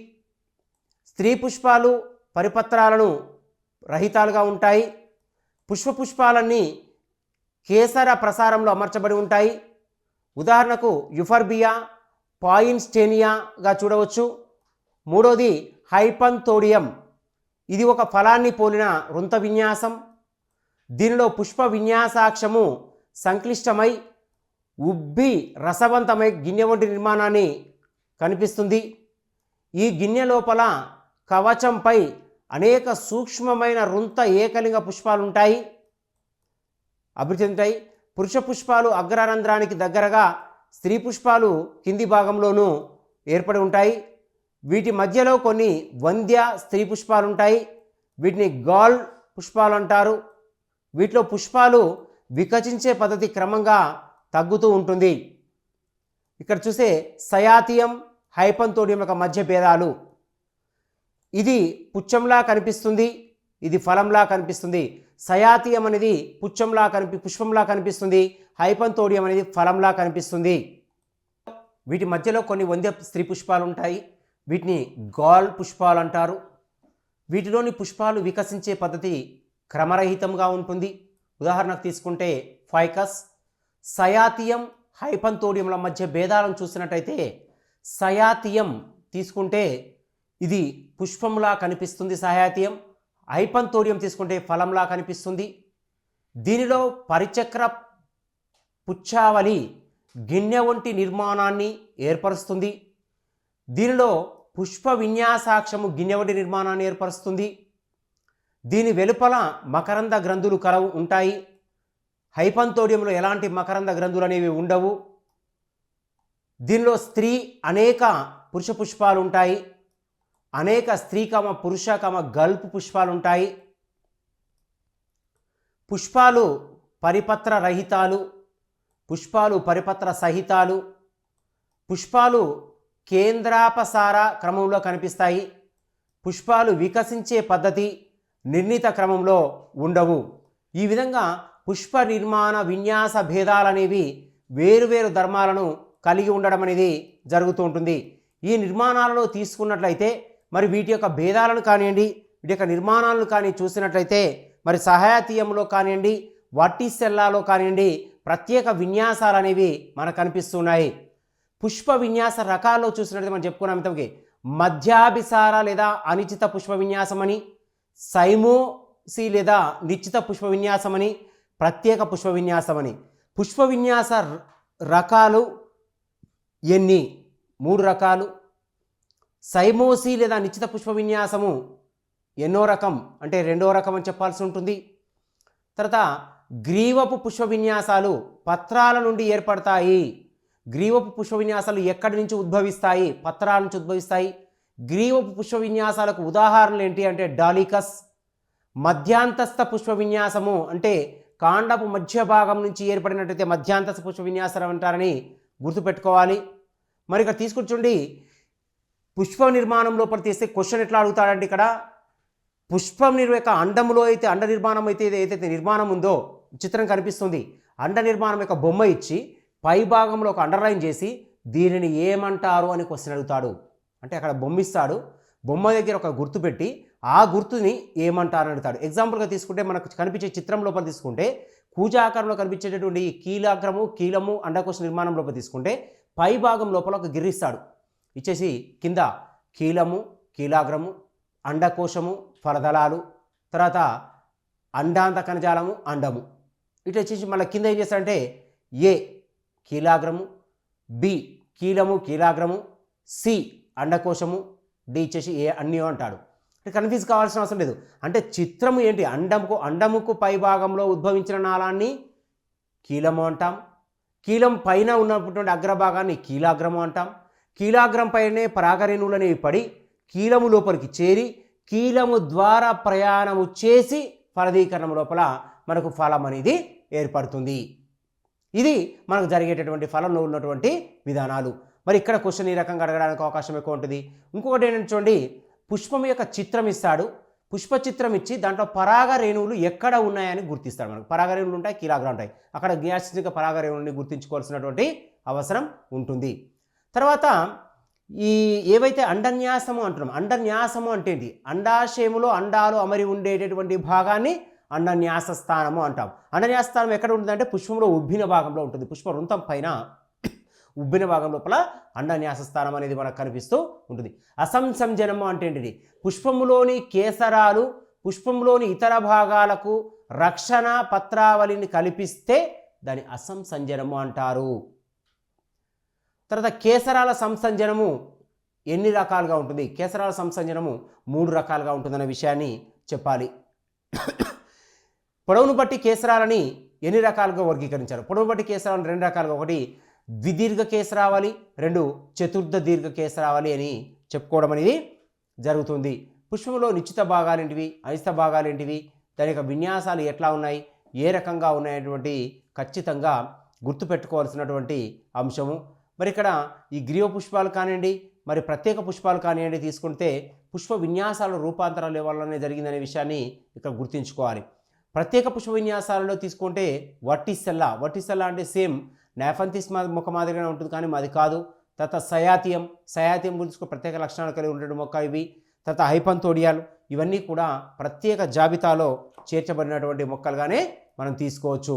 స్త్రీ పుష్పాలు పరిపత్రాలను రహితాలుగా ఉంటాయి. పుష్పాలన్నీ కేసర ప్రసారంలో అమర్చబడి ఉంటాయి. ఉదాహరణకు యుఫర్బియా, పాయిన్స్టేనియాగా చూడవచ్చు. మూడోది హైపంతోడియం, ఇది ఒక ఫలాన్ని పోలిన వృంత విన్యాసం. దీనిలో పుష్ప విన్యాసాక్షము సంక్లిష్టమై ఉబ్బి రసవంతమై గిన్నె వంటి నిర్మాణాన్ని కనిపిస్తుంది. ఈ గిన్నె లోపల కవచంపై అనేక సూక్ష్మమైన వృంత ఏకలింగ పుష్పాలు ఉంటాయి, అభివృద్ధి చెందుతాయి. పురుష పుష్పాలు అగ్రరంధ్రానికి దగ్గరగా, స్త్రీ పుష్పాలు కింది భాగంలోనూ ఏర్పడి ఉంటాయి. వీటి మధ్యలో కొన్ని వంద్య స్త్రీ పుష్పాలు ఉంటాయి. వీటిని గాల్ పుష్పాలు అంటారు. వీటిలో పుష్పాలు వికసించే పద్ధతి క్రమంగా తగ్గుతూ ఉంటుంది. ఇక్కడ చూసే సయాతియం, హైపంతోడియం యొక్క మధ్య భేదాలు. ఇది పుచ్చంలా కనిపిస్తుంది, ఇది ఫలంలా కనిపిస్తుంది. సయాతియం అనేది పుష్పంలా కనిపిస్తుంది. హైపంతోడియం అనేది ఫలంలా కనిపిస్తుంది. వీటి మధ్యలో కొన్ని వంద్య స్త్రీ పుష్పాలు ఉంటాయి. వీటిని గాల్ పుష్పాలు అంటారు. వీటిలోని పుష్పాలు వికసించే పద్ధతి క్రమరహితంగా ఉంటుంది. ఉదాహరణకు తీసుకుంటే ఫైకస్. సయాతియం, హైపంతోడియంల మధ్య భేదాలను చూసినట్టయితే సయాతియం తీసుకుంటే ఇది పుష్పంలా కనిపిస్తుంది సయాతియం. హైపంతోడియం తీసుకుంటే ఫలంలా కనిపిస్తుంది. దీనిలో పరిచక్ర పుచ్చావలి గిన్నె వంటి నిర్మాణాన్ని ఏర్పరుస్తుంది. దీనిలో పుష్ప విన్యాసాక్షము గిన్నె వంటి నిర్మాణాన్ని ఏర్పరుస్తుంది. దీని వెలుపల మకరంద గ్రంథులు ఉంటాయి. హైపంతోడియంలో ఎలాంటి మకరంద గ్రంథులు అనేవి ఉండవు. దీనిలో స్త్రీ అనేక పురుష పుష్పాలు ఉంటాయి. అనేక స్త్రీకామ పురుషకామ గల్ప్ పుష్పాలు ఉంటాయి. పుష్పాలు పరిపత్ర రహితాలు, పుష్పాలు పరిపత్ర సహితాలు. పుష్పాలు కేంద్రాపసార క్రమంలో కనిపిస్తాయి. పుష్పాలు వికసించే పద్ధతి నిర్ణీత క్రమంలో ఉండవు. ఈ విధంగా పుష్ప నిర్మాణ విన్యాస భేదాలనేవి వేరువేరు ధర్మాలను కలిగి ఉండడం అనేది జరుగుతూ ఉంటుంది. ఈ నిర్మాణాలలో తీసుకున్నట్లయితే మరి వీటి యొక్క భేదాలను కానివ్వండి, వీటి యొక్క నిర్మాణాలను కానీ చూసినట్లయితే మరి సహాయతీయంలో కానివ్వండి, వర్టిసెల్లాలో కానివ్వండి ప్రత్యేక విన్యాసాలు అనేవి మనకు కనిపిస్తున్నాయి. పుష్ప విన్యాస రకాల్లో చూసినట్లయితే మనం చెప్పుకున్నాం ఇంతకి మధ్యాభిసార లేదా అనిశ్చిత పుష్ప విన్యాసం అని, సైమోసి లేదా నిశ్చిత పుష్ప విన్యాసం అని, ప్రత్యేక పుష్ప విన్యాసం అని. పుష్ప విన్యాస రకాలు ఎన్ని? 3 రకాలు. సైమోసి లేదా నిశ్చిత పుష్ప విన్యాసము ఎన్నో రకం అంటే 2వ రకం అని చెప్పాల్సి ఉంటుంది. తర్వాత గ్రీవపు పుష్ప విన్యాసాలు పత్రాల నుండి ఏర్పడతాయి. గ్రీవపు పుష్ప విన్యాసాలు ఎక్కడి నుంచి ఉద్భవిస్తాయి? పత్రాల నుంచి ఉద్భవిస్తాయి. గ్రీవపు పుష్ప విన్యాసాలకు ఉదాహరణలు ఏంటి అంటే డాలికస్. మధ్యాంతస్థ పుష్ప విన్యాసము అంటే కాండపు మధ్య భాగం నుంచి ఏర్పడినట్టయితే మధ్యాంతస్థ పుష్ప విన్యాసం అంటారని గుర్తుపెట్టుకోవాలి. మరి ఇక్కడ తీసుకొచ్చుండి పుష్ప నిర్మాణం లోపల తీస్తే క్వశ్చన్ ఎట్లా అడుగుతాడంటే ఇక్కడ పుష్పం యొక్క అండంలో అయితే అండ నిర్మాణం అయితే ఏదైతే నిర్మాణం ఉందో చిత్రం కనిపిస్తుంది. అండ నిర్మాణం యొక్క బొమ్మ ఇచ్చి పై భాగంలో ఒక అండర్లైన్ చేసి దీనిని ఏమంటారు అని క్వశ్చన్ అడుగుతాడు. అంటే అక్కడ బొమ్మ ఇస్తాడు, బొమ్మ దగ్గర ఒక గుర్తు పెట్టి ఆ గుర్తుని ఏమంటారు అని అడుగుతాడు. ఎగ్జాంపుల్గా తీసుకుంటే మనకు కనిపించే చిత్రం లోపల తీసుకుంటే కూజాకారంలో కనిపించేటటువంటి కీలాగ్రము కీలము అండకోశ నిర్మాణం లోపల తీసుకుంటే పై భాగం లోపల ఒక గిర్రిస్తాడు ఇచ్చేసి కింద కీలము కీలాగ్రము అండకోశము ఫలదళాలు తర్వాత అండాంత కణజాలము అండము ఇట్లా వచ్చేసి మళ్ళీ కింద ఏం చేస్తాడంటే ఏ కీలాగ్రము, బి కీలము కీలాగ్రము, సి అండకోశము, డి ఇచ్చేసి ఏ అన్నీ అంటాడు. కన్ఫ్యూజ్ కావాల్సిన అవసరం లేదు. అంటే చిత్రము ఏంటి? అండముకు పై భాగంలో ఉద్భవించిన నాళాన్ని కీలము అంటాం. కీలం పైన ఉన్నటువంటి అగ్రభాగాన్ని కీలాగ్రము అంటాం. కీలాగ్రం పైనే పరాగరేణువులు అనేవి పడి కీలము లోపలికి చేరి కీలము ద్వారా ప్రయాణము చేసి ఫలదీకరణం లోపల మనకు ఫలం అనేది ఏర్పడుతుంది. ఇది మనకు జరిగేటటువంటి ఫలంలో ఉన్నటువంటి విధానాలు. మరి ఇక్కడ క్వశ్చన్ ఈ రకంగా అడగడానికి అవకాశం ఎక్కువ ఉంటుంది. ఇంకొకటి ఏంటంటే చూడండి, పుష్పం యొక్క చిత్రం ఇస్తాడు. పుష్ప చిత్రం ఇచ్చి దాంట్లో పరాగ రేణువులు ఎక్కడ ఉన్నాయని గుర్తిస్తాడు. మనకు పరాగ రేణువులు ఉంటాయి, కీలాగ్రం ఉంటాయి. అక్కడ గ్యాస్ట్రిక్ పరాగ రేణువుని గుర్తించుకోవాల్సినటువంటి అవసరం ఉంటుంది. తర్వాత ఈ ఏవైతే అండన్యాసము అంటున్నాం, అండన్యాసము అంటే ఏంటి? అండాశయములో అండాలు అమరి ఉండేటటువంటి భాగాన్ని అండన్యాస స్థానము అంటాం. అండన్యాస స్థానం ఎక్కడ ఉంటుందంటే పుష్పంలో ఉబ్బిన భాగంలో ఉంటుంది. పుష్ప వృంతం పైన ఉబ్బిన భాగం లోపల అండన్యాస స్థానం అనేది మనకు కనిపిస్తూ ఉంటుంది. అసంసంజనము అంటే ఏంటిది? పుష్పములోని కేసరాలు పుష్పంలోని ఇతర భాగాలకు రక్షణ పత్రావళిని కల్పిస్తే దాని అసంసంజనము అంటారు. తర్వాత కేసరాల సంసంజనము ఎన్ని రకాలుగా ఉంటుంది? కేసరాల సంసంజనము 3 రకాలుగా ఉంటుందనే విషయాన్ని చెప్పాలి. పొడవును బట్టి కేసరాలని ఎన్ని రకాలుగా వర్గీకరించారు? పొడవును బట్టి కేసరాలను 2 రకాలుగా, ఒకటి ద్విదీర్ఘ కేసరావళి, 2 చతుర్థ దీర్ఘ కేసరావళి అని చెప్పుకోవడం అనేది జరుగుతుంది. పుష్పంలో నిశ్చిత భాగాలేంటివి, అనిశ్చిత భాగాలేంటివి, దాని యొక్క విన్యాసాలు ఎట్లా ఉన్నాయి, ఏ రకంగా ఉన్నాయనేటువంటి ఖచ్చితంగా గుర్తుపెట్టుకోవాల్సినటువంటి అంశము. మరి ఇక్కడ ఈ గ్రీవ పుష్పాలు కానివ్వండి, మరి ప్రత్యేక పుష్పాలు కానివ్వండి తీసుకుంటే పుష్ప విన్యాసాల రూపాంతరాల వల్లనే జరిగిందనే విషయాన్ని ఇక్కడ గుర్తుంచుకోవాలి. ప్రత్యేక పుష్ప విన్యాసాలలో తీసుకుంటే వర్టిసెల్లా అంటే సేమ్ నాఫంతిస్ మొక్క మాదిరిగానే ఉంటుంది, కానీ అది కాదు. తర్వాత సయాతియం గురించి ప్రత్యేక లక్షణాలు కలిగి ఉండే మొక్క ఇవి. తర్వాత హైపంతోడియాలు, ఇవన్నీ కూడా ప్రత్యేక జాబితాలో చేర్చబడినటువంటి మొక్కలుగానే మనం తీసుకోవచ్చు.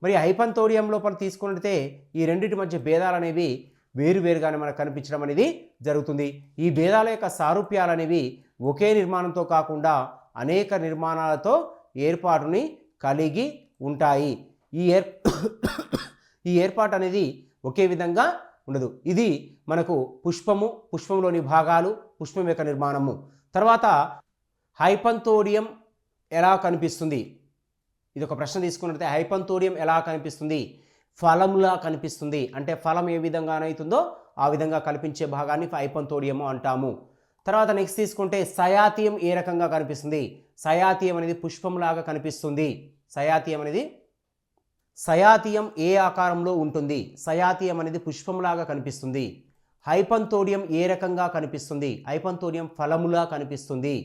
మరి హైపంతోడియం లోపల తీసుకున్నట్లయితే ఈ రెండింటి మధ్య భేదాలు అనేవి వేరువేరుగానే మనకు కనిపించడం అనేది జరుగుతుంది. ఈ భేదాల యొక్క సారూప్యాలు అనేవి ఒకే నిర్మాణంతో కాకుండా అనేక నిర్మాణాలతో ఏర్పాటుని కలిగి ఉంటాయి. ఈ ఏర్పాటు అనేది ఒకే విధంగా ఉండదు. ఇది మనకు పుష్పంలోని భాగాలు, పుష్పం యొక్క నిర్మాణము. తర్వాత హైపంతోడియం ఎలా కనిపిస్తుంది? ఇది ఒక ప్రశ్న తీసుకున్నట్లయితే హైపంతోడియం ఎలా కనిపిస్తుంది? ఫలంలా కనిపిస్తుంది. అంటే ఫలం ఏ విధంగా అవుతుందో ఆ విధంగా కల్పించే భాగాన్ని హైపంతోడియం అంటాము. తర్వాత నెక్స్ట్ తీసుకుంటే సయాతియం ఏ రకంగా కనిపిస్తుంది? సయాతియం అనేది పుష్పంలాగా కనిపిస్తుంది. సయాతియం ఏ ఆకారంలో ఉంటుంది? సయాతియం అనేది పుష్పంలాగా కనిపిస్తుంది. హైపంతోడియం ఏ రకంగా కనిపిస్తుంది? హైపంతోడియం ఫలములా కనిపిస్తుంది.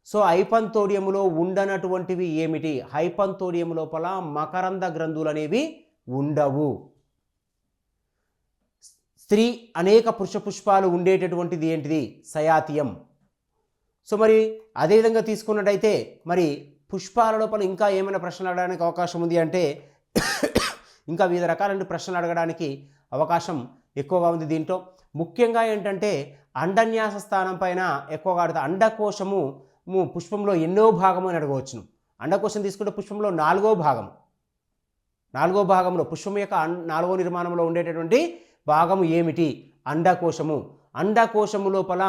సో హైపంతోడియములో ఉండనటువంటివి ఏమిటి? హైపంతోడియం లోపల మకరంద గ్రంథులు అనేవి ఉండవు. స్త్రీ అనేక పుష్పాలు ఉండేటటువంటిది ఏంటిది? సయాతియం. సో మరి అదేవిధంగా తీసుకున్నట్టయితే మరి పుష్పాల లోపల ఇంకా ఏమైనా ప్రశ్నలు అడగడానికి అవకాశం ఉంది అంటే ఇంకా వివిధ రకాలైన ప్రశ్నలు అడగడానికి అవకాశం ఎక్కువగా ఉంది. దీంట్లో ముఖ్యంగా ఏంటంటే అండన్యాస స్థానం పైన ఎక్కువగా అడుగుతా. అండకోశము పుష్పంలో ఎన్నో భాగము అని అడగవచ్చును. అండకోశం తీసుకుంటే పుష్పంలో 4వ భాగంలో పుష్పం యొక్క 4వ నిర్మాణంలో ఉండేటటువంటి భాగము ఏమిటి? అండకోశము. అండకోశము లోపల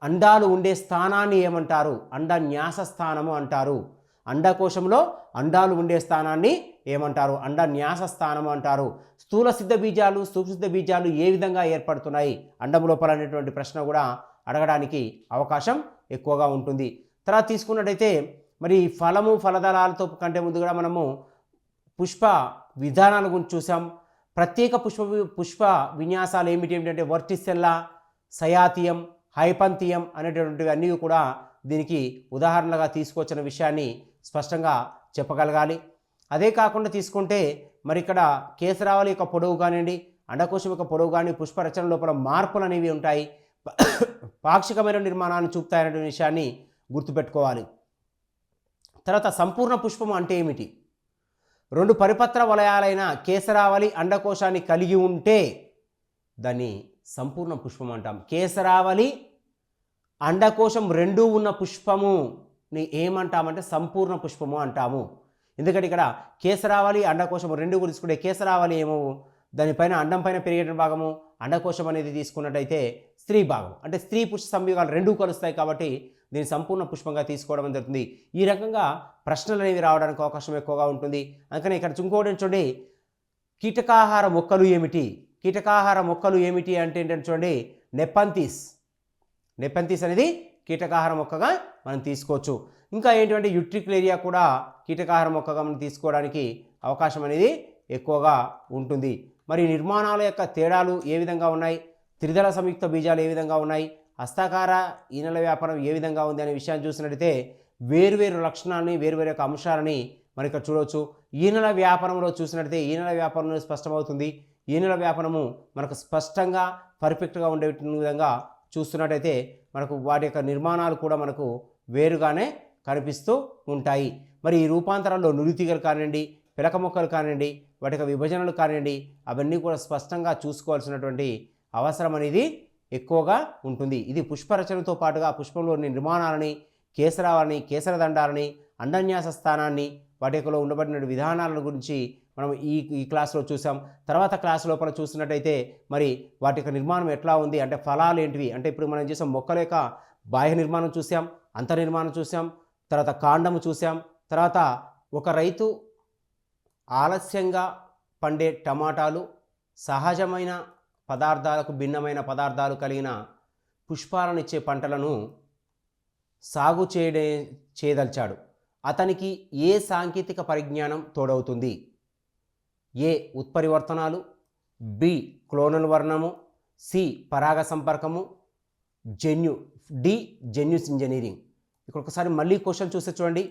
అండాలు ఉండే స్థానాన్ని ఏమంటారు? అండన్యాస స్థానము అంటారు. అండకోశంలో అండాలు ఉండే స్థానాన్ని ఏమంటారు? అండన్యాస స్థానం అంటారు. స్థూల సిద్ధ బీజాలు, సూక్ష్మసిద్ధ బీజాలు ఏ విధంగా ఏర్పడుతున్నాయి అండం లోపల అనేటువంటి ప్రశ్న కూడా అడగడానికి అవకాశం ఎక్కువగా ఉంటుంది. తర్వాత తీసుకున్నట్టయితే మరి ఫలము ఫలదళాలతో కంటే ముందు కూడా మనము పుష్ప విధానాల గురించి చూసాం. ప్రత్యేక పుష్ప విన్యాసాలు ఏమిటంటే వర్టిసెల్లా, సయాతియం, హైపంతియం అనేటటువంటివి అన్నీ కూడా దీనికి ఉదాహరణలుగా తీసుకొచ్చిన విషయాన్ని స్పష్టంగా చెప్పగలగాలి. అదే కాకుండా తీసుకుంటే మరి ఇక్కడ కేసరావళి యొక్క పొడవు కానివ్వండి, అండకోశం యొక్క పొడవు కానీ పుష్పరచన లోపల మార్పులు అనేవి ఉంటాయి, పాక్షికమైన నిర్మాణాన్ని చూపుతాయనే విషయాన్ని గుర్తుపెట్టుకోవాలి. తర్వాత సంపూర్ణ పుష్పం అంటే ఏమిటి? 2 పరిపత్ర వలయాలైన కేసరావళి అండకోశాన్ని కలిగి ఉంటే దాన్ని సంపూర్ణ పుష్పం అంటాం. కేసరావళి అండకోశం 2 ఉన్న పుష్పముని ఏమంటామంటే సంపూర్ణ పుష్పము అంటాము. ఎందుకంటే ఇక్కడ కేసరావళి అండకోశం 2 తీసుకుంటే కేసరావళి ఏమో దానిపైన అండం పైన పెరిగే భాగము, అండకోశం అనేది తీసుకున్నట్టయితే స్త్రీ భాగం, అంటే స్త్రీ పుష్ప సంయోగాలు 2 కలుస్తాయి కాబట్టి దీన్ని సంపూర్ణ పుష్పంగా తీసుకోవడం జరుగుతుంది. ఈ రకంగా ప్రశ్నలు అనేవి రావడానికి అవకాశం ఎక్కువగా ఉంటుంది. అందుకని ఇక్కడ ఇంకోటి చూడండి, కీటకాహార మొక్కలు ఏమిటి? కీటకాహార మొక్కలు ఏమిటి అంటే ఏంటంటే చూడండి, నెపంతిస్ అనేది కీటకాహార మొక్కగా మనం తీసుకోవచ్చు. ఇంకా ఏంటంటే యుట్రిక్లేరియా కూడా కీటకాహార మొక్కగా మనం తీసుకోవడానికి అవకాశం అనేది ఎక్కువగా ఉంటుంది. మరి నిర్మాణాల యొక్క తేడాలు ఏ విధంగా ఉన్నాయి, త్రిదళ సంయుక్త బీజాలు ఏ విధంగా ఉన్నాయి, హస్తాకార ఈనెల వ్యాపారం ఏ విధంగా ఉంది అనే విషయాన్ని చూసినట్టయితే వేరువేరు లక్షణాలని, వేరువేరు యొక్క అంశాలని మనం ఇక్కడ చూడవచ్చు. ఈనెల వ్యాపారంలో చూసినట్టయితే ఈనెల వ్యాపారంలో స్పష్టమవుతుంది. ఈనెల వ్యాపారము మనకు స్పష్టంగా పర్ఫెక్ట్గా ఉండే విధంగా చూస్తున్నట్టయితే మనకు వాటి యొక్క నిర్మాణాలు కూడా మనకు వేరుగానే కనిపిస్తూ ఉంటాయి. మరి ఈ రూపాంతరాల్లో నురితీగలు కానివ్వండి, పిలక మొక్కలు కానివ్వండి, వాటి యొక్క విభజనలు కానివ్వండి, అవన్నీ కూడా స్పష్టంగా చూసుకోవాల్సినటువంటి అవసరం అనేది ఎక్కువగా ఉంటుంది. ఇది పుష్పరచనతో పాటుగా పుష్పంలోని నిర్మాణాలని, కేసరాలని, కేసరదండాలని, అండన్యాస స్థానాన్ని, వాటి యొక్కలో ఉండబడిన విధానాల గురించి మనం ఈ క్లాస్లో చూసాం. తర్వాత క్లాస్ లోపల చూసినట్టయితే మరి వాటి యొక్క నిర్మాణం ఎట్లా ఉంది అంటే ఫలాలు ఏంటివి అంటే ఇప్పుడు మనం చేసాం మొక్కల యొక్క బాహ్య నిర్మాణం చూసాం, అంతర్నిర్మాణం చూసాం, తర్వాత కాండము చూసాం. తర్వాత ఒక రైతు ఆలస్యంగా పండే టమాటాలు సహజమైన పదార్థాలకు భిన్నమైన పదార్థాలు కలిగిన పుష్పాలను ఇచ్చే పంటలను సాగు చేయదలిచాడు. అతనికి ఏ సాంకేతిక పరిజ్ఞానం తోడవుతుంది? ఏ ఉత్పరివర్తనాలు, బి క్లోనల్ వర్ణము, సి పరాగ సంపర్కము, డి జెన్యూస్ ఇంజనీరింగ్. ఇక్కడ ఒకసారి మళ్ళీ క్వశ్చన్ చూస్తే చూడండి,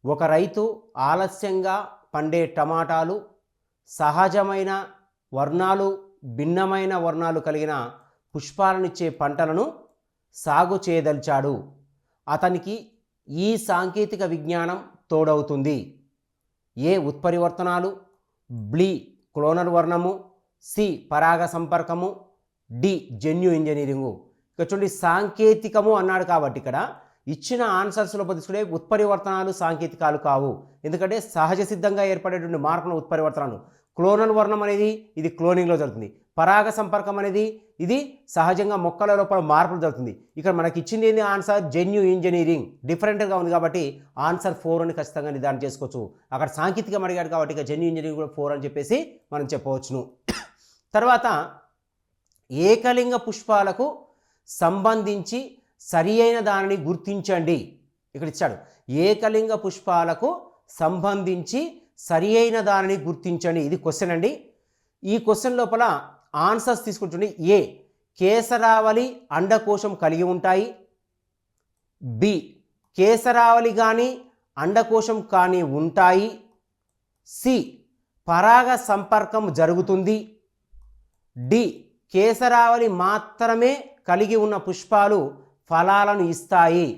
ఒక రైతు ఆలస్యంగా పండే టమాటాలు సహజమైన వర్ణాలు భిన్నమైన వర్ణాలు కలిగిన పుష్పాలనిచ్చే పంటలను సాగు చేయదలిచాడు. అతనికి ఈ సాంకేతిక విజ్ఞానం తోడవుతుంది. ఏ ఉత్పరివర్తనాలు, బి క్లోనల్ వర్ణము, సి పరాగ సంపర్కము, డి జన్యు ఇంజనీరింగు. ఇక్కడ చూడండి సాంకేతికము అన్నాడు కాబట్టి ఇక్కడ ఇచ్చిన ఆన్సర్స్లో తీసుకుంటే ఉత్పరివర్తనాలు సాంకేతికాలు కావు. ఎందుకంటే సహజ సిద్ధంగా ఏర్పడేటువంటి మార్పుల ఉత్పరివర్తనాలు. క్లోనల్ వర్ణం అనేది ఇది క్లోనింగ్లో జరుగుతుంది. పరాగ సంపర్కం అనేది ఇది సహజంగా మొక్కల లోపల మార్పులు జరుగుతుంది. ఇక్కడ మనకి ఇచ్చింది ఏంది ఆన్సర్ జెన్యు ఇంజనీరింగ్. డిఫరెంట్గా ఉంది కాబట్టి ఆన్సర్ 4 అని ఖచ్చితంగా నిర్ధారణ చేసుకోవచ్చు. అక్కడ సాంకేతికం అడిగాడు కాబట్టి ఇక జెన్యు ఇంజనీరింగ్ కూడా 4 అని చెప్పేసి మనం చెప్పవచ్చును. తర్వాత ఏకలింగ పుష్పాలకు సంబంధించి సరి అయిన దానిని గుర్తించండి. ఇక్కడ ఇచ్చాడు ఏకలింగ పుష్పాలకు సంబంధించి సరి అయిన దానిని గుర్తించండి. ఇది క్వశ్చన్ అండి. ఈ క్వశ్చన్ లోపల ఆన్సర్స్ తీసుకుంటుండే ఏ కేసరావళి అండకోశం కలిగి ఉంటాయి, బి కేసరావళి కానీ అండకోశం కానీ ఉంటాయి, సి పరాగ సంపర్కం జరుగుతుంది, డి కేసరావళి మాత్రమే కలిగి ఉన్న పుష్పాలు ఫలాలను ఇస్తాయి.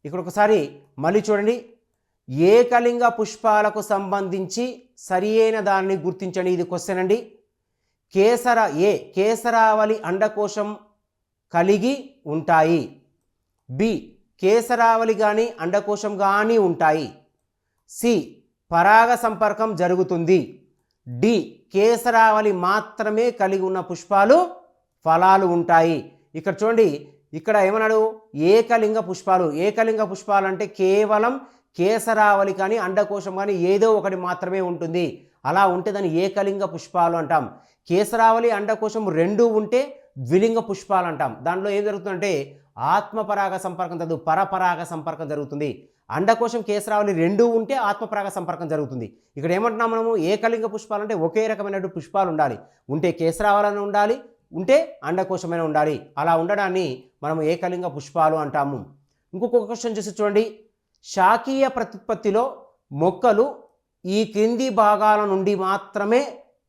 ఇక్కడ ఒకసారి మళ్ళీ చూడండి, ఏకలింగ పుష్పాలకు సంబంధించి సరి అయిన దాన్ని గుర్తించండి. ఇది క్వశ్చన్ అండి. కేసరావళి అండకోశం కలిగి ఉంటాయి, బి కేసరావళి కానీ అండకోశం కానీ ఉంటాయి, సి పరాగ సంపర్కం జరుగుతుంది, డి కేసరావళి మాత్రమే కలిగి ఉన్న పుష్పాలు ఫలాలు ఉంటాయి. ఇక్కడ చూడండి, ఇక్కడ ఏమన్నాడు ఏకలింగ పుష్పాలు. ఏకలింగ పుష్పాలు అంటే కేవలం కేసరావళి కానీ అండకోశం కానీ ఏదో ఒకటి మాత్రమే ఉంటుంది. అలా ఉంటే దాన్ని ఏకలింగ పుష్పాలు అంటాం. కేసరావళి అండకోశం రెండు ఉంటే ద్విలింగ పుష్పాలు అంటాం. దాంట్లో ఏం జరుగుతుందంటే ఆత్మపరాగ సంపర్కం జరుగుతుంది, పరపరాగ సంపర్కం జరుగుతుంది. అండకోశం కేసరావళి రెండు ఉంటే ఆత్మపరాగ సంపర్కం జరుగుతుంది. ఇక్కడ ఏమంటున్నాం మనము, ఏకలింగ పుష్పాలు అంటే ఒకే రకమైనటువంటి పుష్పాలు ఉండాలి. ఉంటే కేసరావళి ఉండాలి, ఉంటే అండకోశమైన ఉండాలి. అలా ఉండడాన్ని మనం ఏకలింగ పుష్పాలు అంటాము. ఇంకొక క్వశ్చన్ చూసి చూడండి. శాకీయ ప్రత్యుత్పత్తిలో మొక్కలు ఈ క్రింది భాగాల నుండి మాత్రమే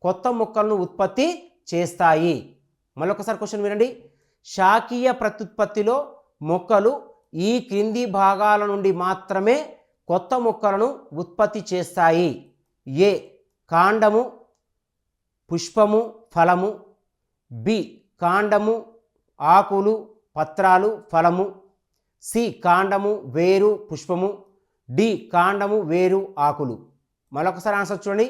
కొత్త మొక్కలను ఉత్పత్తి చేస్తాయి. మళ్ళొకసారి క్వశ్చన్ వినండి. శాకీయ ప్రత్యుత్పత్తిలో మొక్కలు ఈ క్రింది భాగాల నుండి మాత్రమే కొత్త మొక్కలను ఉత్పత్తి చేస్తాయి. ఏ కాండము, పుష్పము, ఫలము. బి కాండము, ఆకులు, పత్రాలు, ఫలము. సి కాండము, వేరు, పుష్పము. డి కాండము, వేరు, ఆకులు. మరొకసారి ఆన్సర్ చూడండి.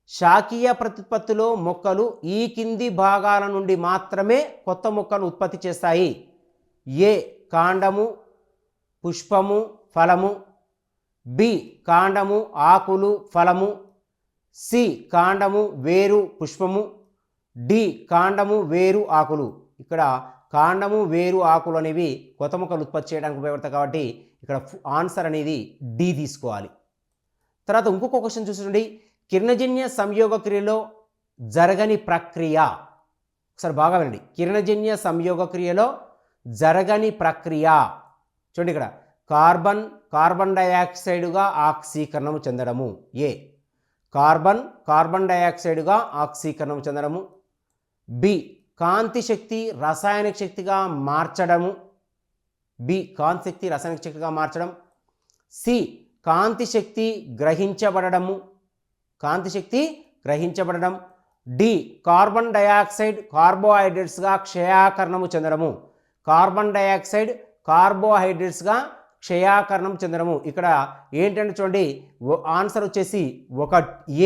శాకీయ ప్రత్యుత్పత్తిలో మొక్కలు ఈ కింది భాగాల నుండి మాత్రమే కొత్త మొక్కలను ఉత్పత్తి చేస్తాయి. ఏ కాండము, పుష్పము, ఫలము. బి కాండము, ఆకులు, ఫలము. సి కాండము, వేరు, పుష్పము. డి కాండము, వేరు, ఆకులు. ఇక్కడ కాండము, వేరు, ఆకులు అనేవి కొత్త మొక్కలు ఉత్పత్తి చేయడానికి ఉపయోగపడతాయి కాబట్టి ఇక్కడ ఆన్సర్ అనేది డి తీసుకోవాలి. తర్వాత ఇంకొక క్వశ్చన్ చూడండి. కిరణజన్య సంయోగ క్రియలో జరగని ప్రక్రియ. ఒకసారి బాగా వినండి. కిరణజన్య సంయోగ క్రియలో జరగని ప్రక్రియ చూడండి. ఇక్కడ కార్బన్ డయాక్సైడ్గా ఆక్సీకరణము చెందడము. ఏ కార్బన్ డయాక్సైడ్గా ఆక్సీకరణము చెందడము. బి కాంతి శక్తి రసాయనిక శక్తిగా మార్చడము. బి కాంతి శక్తి రసాయనిక శక్తిగా మార్చడం. సి కాంతి శక్తి గ్రహించబడము. డి కార్బన్ డయాక్సైడ్ కార్బోహైడ్రేట్స్గా క్షయాకరణము చెందడము. కార్బన్ డయాక్సైడ్ కార్బోహైడ్రేట్స్గా క్షయాకరణం చెందడము. ఇక్కడ ఏంటంటే చూడండి, ఆన్సర్ వచ్చేసి ఒక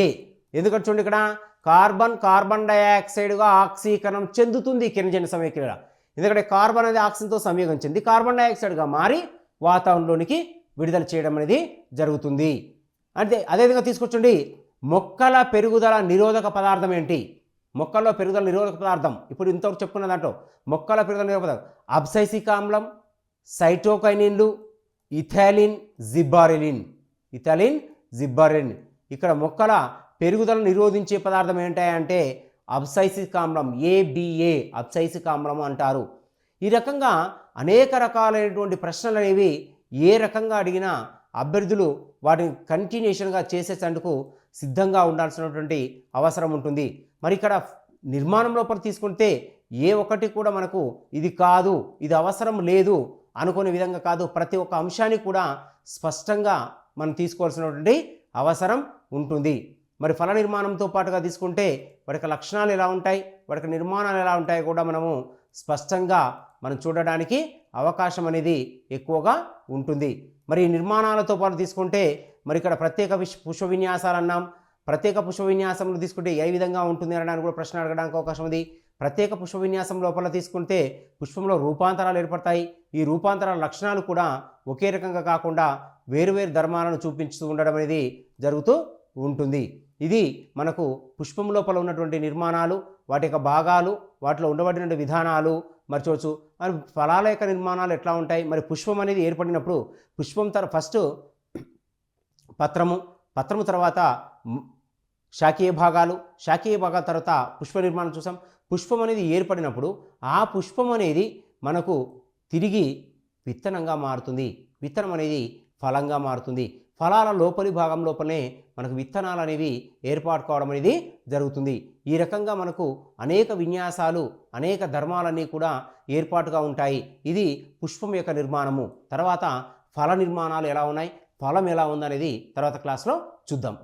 ఏ. ఎందుకంటే చూడండి, ఇక్కడ కార్బన్ డయాక్సైడ్గా ఆక్సీకరణం చెందుతుంది కిరణజన్య సంయోగక్రియ. ఎందుకంటే కార్బన్ అనేది ఆక్సిజన్తో సంయోగం చెంది కార్బన్ డయాక్సైడ్గా మారి వాతావరణంలోనికి విడుదల చేయడం అనేది జరుగుతుంది. అంటే అదేవిధంగా తీసుకొచ్చండి. మొక్కల పెరుగుదల నిరోధక పదార్థం ఏంటి? మొక్కల్లో పెరుగుదల నిరోధక పదార్థం ఇప్పుడు ఇంతవరకు చెప్పుకున్న దాంట్లో మొక్కల పెరుగుదల నిరోధక పదార్థం అబ్సైసిక్ ఆమ్లం, సైటోకైనిన్లు, ఇథైలిన్ జిబ్బరెలిన్. ఇక్కడ మొక్కల పెరుగుదల నిరోధించే పదార్థం ఏంటంటే అబ్సైసిక్ ఆమ్లం, ABA అబ్సైసిక్ ఆమ్లం అంటారు. ఈ రకంగా అనేక రకాలైనటువంటి ప్రశ్నలు అనేవి ఏ రకంగా అడిగినా అభ్యర్థులు వాటిని కంటిన్యూషన్గా చేసేందుకు సిద్ధంగా ఉండాల్సినటువంటి అవసరం ఉంటుంది. మరి ఇక్కడ నిర్మాణం లోపల తీసుకుంటే ఏ ఒక్కటి కూడా మనకు ఇది కాదు, ఇది అవసరం లేదు అనుకునే విధంగా కాదు. ప్రతి ఒక్క అంశాన్ని కూడా స్పష్టంగా మనం తీసుకోవాల్సినటువంటి అవసరం ఉంటుంది. మరి ఫల నిర్మాణంతో పాటుగా తీసుకుంటే వాటి లక్షణాలు ఎలా ఉంటాయి, వాటి నిర్మాణాలు ఎలా ఉంటాయి కూడా మనము స్పష్టంగా మనం చూడడానికి అవకాశం అనేది ఎక్కువగా ఉంటుంది. మరి నిర్మాణాలతో పాటు తీసుకుంటే మరి ఇక్కడ ప్రత్యేక పుష్ప విన్యాసాలు అన్నాం. ప్రత్యేక పుష్ప విన్యాసంలో తీసుకుంటే ఏ విధంగా ఉంటుంది అనడానికి కూడా ప్రశ్న అడగడానికి అవకాశం ఉంది. ప్రత్యేక పుష్ప విన్యాసం లోపల తీసుకుంటే పుష్పంలో రూపాంతరాలు ఏర్పడతాయి. ఈ రూపాంతరాల లక్షణాలు కూడా ఒకే రకంగా కాకుండా వేరువేరు ధర్మాలను చూపించుతూ ఉండడం అనేది జరుగుతూ ఉంటుంది. ఇది మనకు పుష్పం లోపల ఉన్నటువంటి నిర్మాణాలు, వాటి యొక్క భాగాలు, వాటిలో ఉండబడిన విధానాలు మరి చూడవచ్చు. మరి ఫలాల యొక్క నిర్మాణాలు ఎట్లా ఉంటాయి, మరి పుష్పం అనేది ఏర్పడినప్పుడు పుష్పం ఫస్ట్ పత్రము తర్వాత శాఖీయ భాగాలు తర్వాత పుష్ప నిర్మాణం చూసాం. పుష్పం అనేది ఏర్పడినప్పుడు ఆ పుష్పం అనేది మనకు తిరిగి విత్తనంగా మారుతుంది. విత్తనం అనేది ఫలంగా మారుతుంది. ఫలాల లోపలి భాగం లోపలనే మనకు విత్తనాలు అనేవి ఏర్పాటు కావడం అనేది జరుగుతుంది. ఈ రకంగా మనకు అనేక విన్యాసాలు, అనేక ధర్మాలన్నీ కూడా ఏర్పాటుగా ఉంటాయి. ఇది పుష్పం యొక్క నిర్మాణము. తర్వాత ఫల నిర్మాణాలు ఎలా ఉన్నాయి, ఫలం ఎలా ఉందనేది తర్వాత క్లాస్లో చూద్దాం.